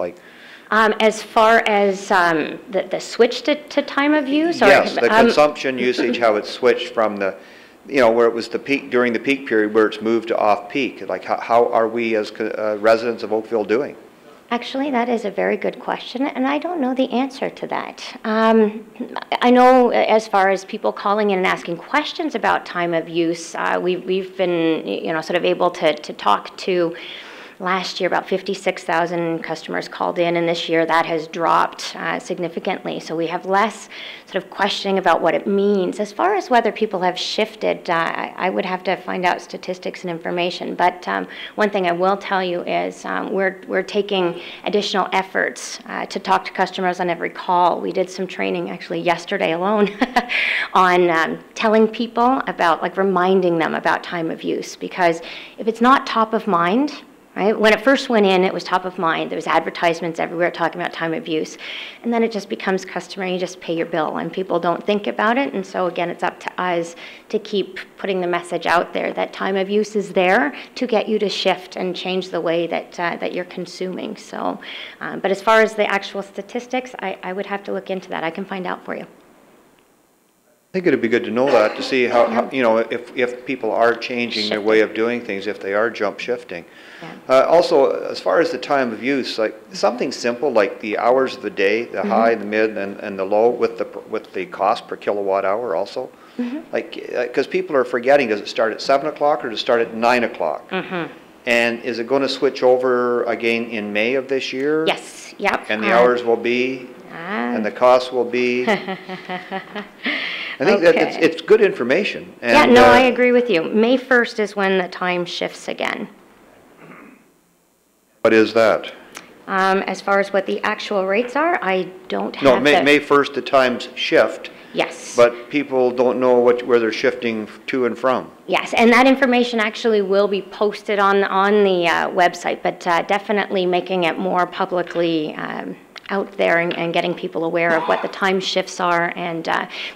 As far as the switch to time of use? Or, yes, the consumption usage, how it's switched from the, where it was the peak, during the peak period, where it's moved to off-peak. How are we as residents of Oakville doing? Actually, that is a very good question, and I don't know the answer to that. I know as far as people calling in and asking questions about time of use, we've been, sort of able to talk to. Last year, about 56,000 customers called in, and this year that has dropped significantly. So we have less sort of questioning about what it means. As far as whether people have shifted, I would have to find out statistics and information. But one thing I will tell you is we're taking additional efforts to talk to customers on every call. We did some training actually yesterday alone on telling people about, reminding them about time of use. Because if it's not top of mind, right? When it first went in, it was top of mind. There was advertisements everywhere talking about time of use. And then it just becomes customary. You just pay your bill, and people don't think about it. And so, again, it's up to us to keep putting the message out there that time of use is there to get you to shift and change the way that, that you're consuming. So, but as far as the actual statistics, I would have to look into that. I can find out for you. I think it'd be good to know that, to see how you know, if people are changing their way of doing things, if they are jump shifting. Also, as far as the time of use, like something simple like the hours of the day, the high, the mid, and the low, with the cost per kilowatt hour also. Like, because people are forgetting, does it start at 7 o'clock or does it start at 9 o'clock? And is it going to switch over again in May of this year? Yes, yep. And the hours will be, and the cost will be. I think that it's good information. And, yeah, no, I agree with you. May 1st is when the time shifts again. What is that? As far as what the actual rates are, I don't have No, May 1st the times shift. Yes. But people don't know where they're shifting to and from. Yes, and that information actually will be posted on the website, but definitely making it more publicly out there and getting people aware of what the time shifts are, and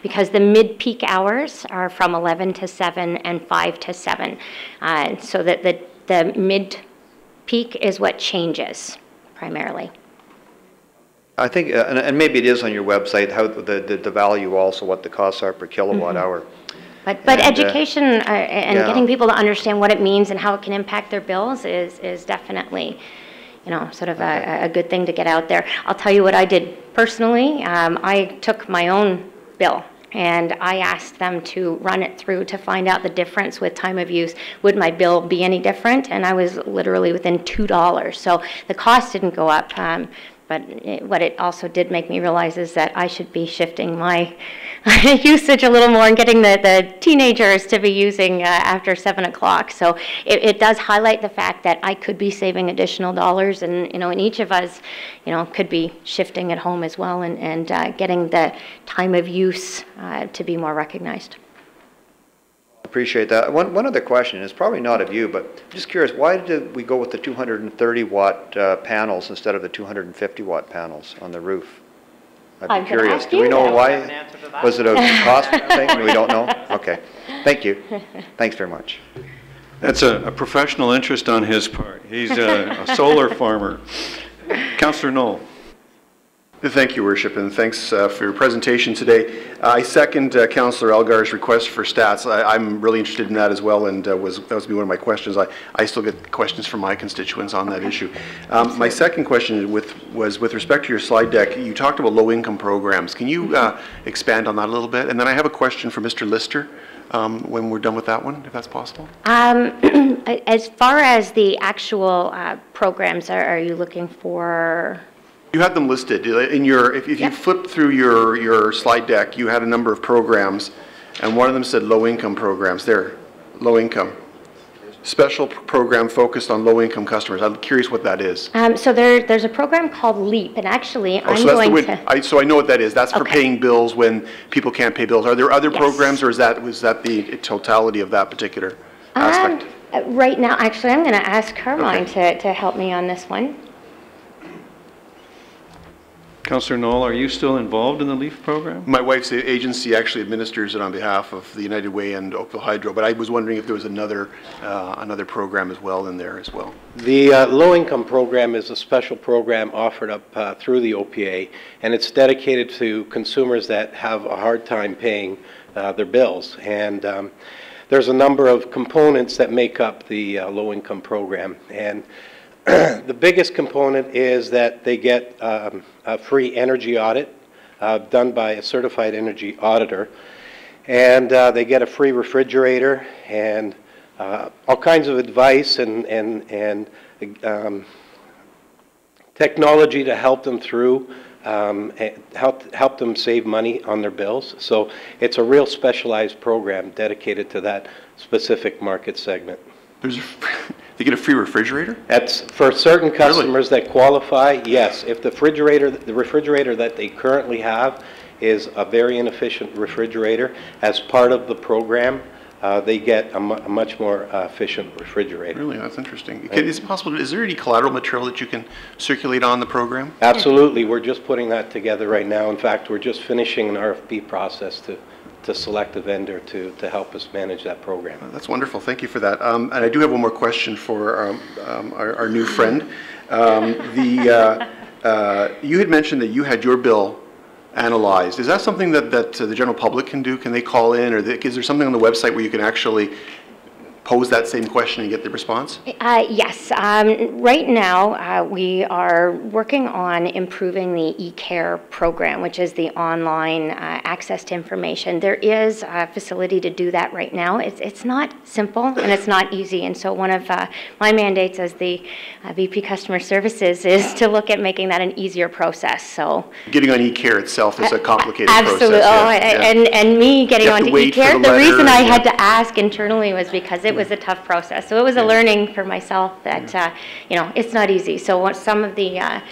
because the mid-peak hours are from 11 to 7 and 5 to 7, so that the mid-peak is what changes primarily. I think, and maybe it is on your website, how the value also, what the costs are per kilowatt hour. But education and getting people to understand what it means and how it can impact their bills is definitely, you know, sort of a good thing to get out there. I'll tell you what I did personally. I took my own bill and I asked them to run it through to find out the difference with time of use. Would my bill be any different? And I was literally within $2. So the cost didn't go up. But what it also did make me realize is that I should be shifting my usage a little more and getting the teenagers to be using after 7 o'clock. So it does highlight the fact that I could be saving additional dollars, and you know, and each of us, you know, could be shifting at home as well, and getting the time of use to be more recognized. Appreciate that. One other question, is probably not of you, but I'm just curious, why did we go with the 230 watt panels instead of the 250 watt panels on the roof? I'd be curious. Do we know why? Was it a cost thing? We don't know? Okay. Thank you. Thanks very much. That's a professional interest on his part. He's a solar farmer. Councillor Knoll. Thank you, Worship, and thanks for your presentation today. I second Councillor Elgar's request for stats. I'm really interested in that as well, and that was one of my questions. I still get questions from my constituents on that issue. My second question was with respect to your slide deck. You talked about low-income programs. Can you expand on that a little bit? And then I have a question for Mr. Lister when we're done with that one, if that's possible. As far as the actual programs, are you looking for? You had them listed in your. If you flip through your slide deck, you had a number of programs, and one of them said low-income programs. There, low-income. Special program focused on low-income customers. I'm curious what that is. So there's a program called LEAP, and actually I'm so going to. So I know what that is. That's for paying bills when people can't pay bills. Are there other programs, or was that the totality of that particular aspect? Right now, actually, I'm going to ask Carmine to help me on this one. Councillor Knoll, are you still involved in the LEAF program? My wife's agency actually administers it on behalf of the United Way and Oakville Hydro, but I was wondering if there was another program as well in there as well. The low-income program is a special program offered up through the OPA, and it's dedicated to consumers that have a hard time paying their bills. And there's a number of components that make up the low-income program. And the biggest component is that they get a free energy audit done by a certified energy auditor, and they get a free refrigerator and all kinds of advice and technology to help them through, help them save money on their bills. So it's a real specialized program dedicated to that specific market segment. They get a free refrigerator? That's for certain customers that qualify, yes. If the refrigerator that they currently have is a very inefficient refrigerator, as part of the program, they get a much more efficient refrigerator. Really, that's interesting. Is it possible? Is there any collateral material that you can circulate on the program? Absolutely. We're just putting that together right now. In fact, we're just finishing an RFP process to select a vendor to help us manage that program. That's wonderful. Thank you for that. And I do have one more question for our new friend. You had mentioned that you had your bill analyzed. Is that something that the general public can do? Can they call in, or is there something on the website where you can actually pose that same question and get the response? Yes. Right now, we are working on improving the eCare program, which is the online access to information. There is a facility to do that right now. It's not simple and it's not easy. And so one of my mandates as the VP Customer Services is to look at making that an easier process. So getting on eCare itself is a complicated absolutely. process. Absolutely. And me getting onto eCare, the reason I had to ask internally was because it was a tough process. So it was a learning for myself that, it's not easy. So what some of the,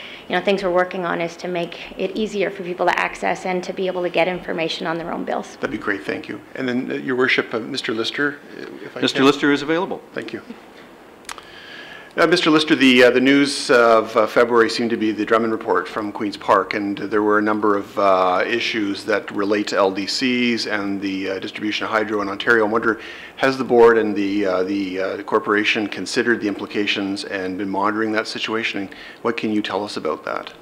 things we're working on is to make it easier for people to access and to be able to get information on their own bills. That'd be great, thank you. And then, Your Worship, Mr. Lister, if I Mr. can. Lister is available. Thank you. Mr. Lister, the news of February seemed to be the Drummond report from Queen's Park, and there were a number of issues that relate to LDCs and the distribution of hydro in Ontario. I wonder, has the board and the corporation considered the implications and been monitoring that situation? And what can you tell us about that?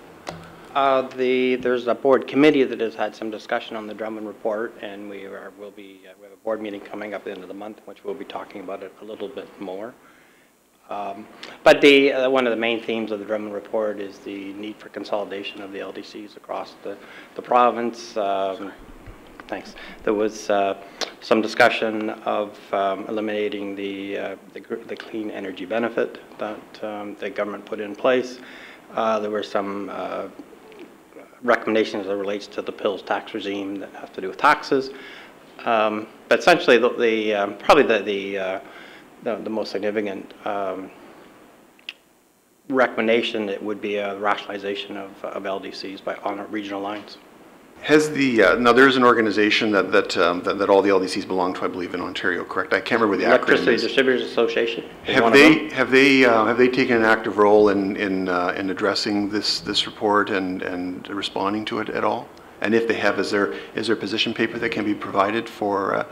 There's a board committee that has had some discussion on the Drummond report, and we have a board meeting coming up at the end of the month, which we'll be talking about it a little bit more. But one of the main themes of the Drummond report is the need for consolidation of the LDCs across the province. Thanks. There was some discussion of eliminating the clean energy benefit that the government put in place. There were some recommendations that relates to the PILS tax regime that have to do with taxes. But essentially, probably the most significant recommendation, it would be a rationalization of LDCs on regional lines. Has now there's an organization that all the LDCs belong to, I believe, in Ontario, correct? I can't remember the acronym. Electricity Distributors Association. Have they taken an active role in addressing this report and responding to it at all? And if they have, is there a position paper that can be provided for?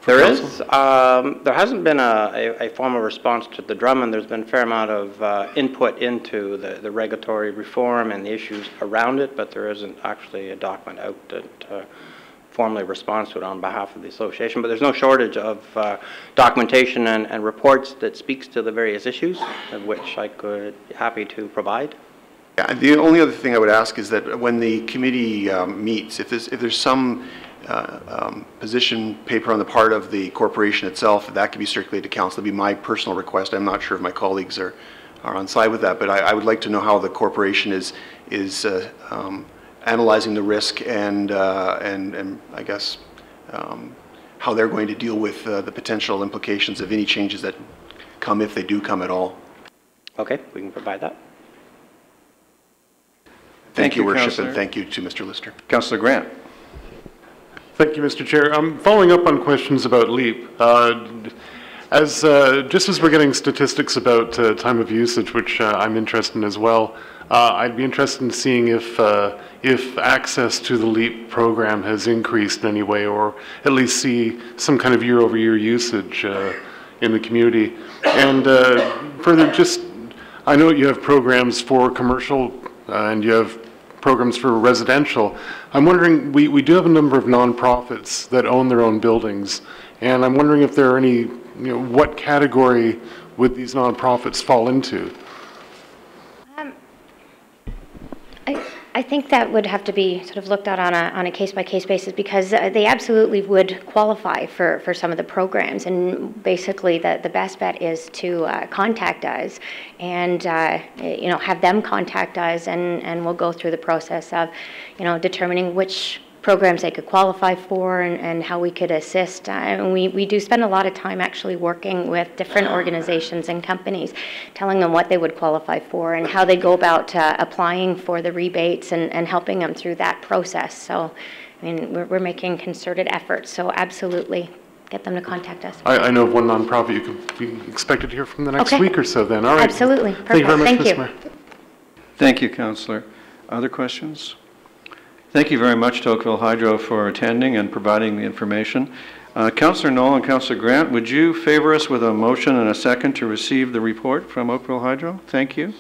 There is. There hasn't been a formal response to the Drummond. There's been a fair amount of input into the regulatory reform and the issues around it, but there isn't actually a document out that formally responds to it on behalf of the association. But there's no shortage of documentation and reports that speaks to the various issues, of which I could be happy to provide. Yeah, the only other thing I would ask is that when the committee meets, if there's some position paper on the part of the corporation itself, that can be circulated to council. That'd be my personal request. I'm not sure if my colleagues are on side with that, but I would like to know how the corporation is analyzing the risk and I guess how they're going to deal with the potential implications of any changes that come, if they do come at all. Okay, we can provide that. Thank you, Worship, Councillor. and thank you to Mr. Lister. Councillor Grant. Thank you, Mr. Chair. Following up on questions about LEAP, just as we're getting statistics about time of usage, which I'm interested in as well, I'd be interested in seeing if access to the LEAP program has increased in any way, or at least see some kind of year-over-year usage in the community. And further, I know you have programs for commercial and you have programs for residential. I'm wondering, we do have a number of nonprofits that own their own buildings, and I'm wondering if there are any, what category would these nonprofits fall into? I think that would have to be sort of looked at on a case-by-case basis, because they absolutely would qualify for some of the programs. And basically, the best bet is to contact us and have them contact us, and we'll go through the process of determining which programs they could qualify for and how we could assist. And we do spend a lot of time actually working with different organizations and companies, telling them what they would qualify for and how they go about applying for the rebates and helping them through that process. So, I mean, we're making concerted efforts, so absolutely get them to contact us. I know of one nonprofit you could be expected to hear from the next week or so then. All right. Absolutely. Thank you very much, Thank Ms. you. Mayor. Thank you, Councillor. Other questions? Thank you very much to Oakville Hydro for attending and providing the information. Councillor Knoll and Councillor Grant, would you favor us with a motion and a second to receive the report from Oakville Hydro? Thank you.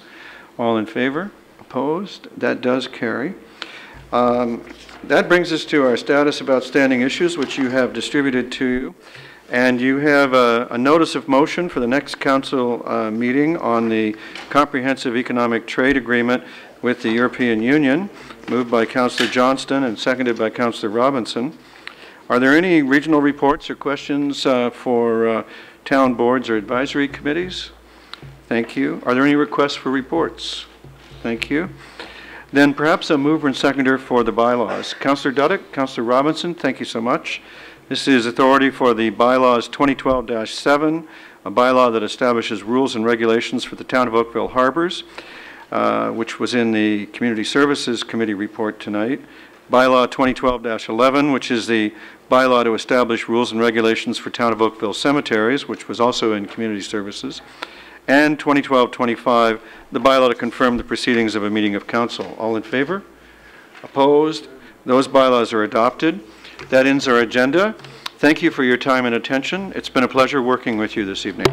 All in favor? Opposed? That does carry. That brings us to our status of outstanding issues, which you have distributed to you. And you have a notice of motion for the next council meeting on the Comprehensive Economic Trade Agreement with the European Union, moved by Councillor Johnston and seconded by Councillor Robinson. Are there any regional reports or questions for town boards or advisory committees? Thank you. Are there any requests for reports? Thank you. Then perhaps a mover and seconder for the bylaws. Councillor Duddick, Councillor Robinson, thank you so much. This is authority for the bylaws 2012-7, a bylaw that establishes rules and regulations for the town of Oakville Harbors, which was in the Community Services Committee report tonight. Bylaw 2012-11, which is the bylaw to establish rules and regulations for town of Oakville cemeteries, which was also in Community Services. And 2012-25, the bylaw to confirm the proceedings of a meeting of council. All in favor? Opposed? Those bylaws are adopted. That ends our agenda. Thank you for your time and attention. It's been a pleasure working with you this evening.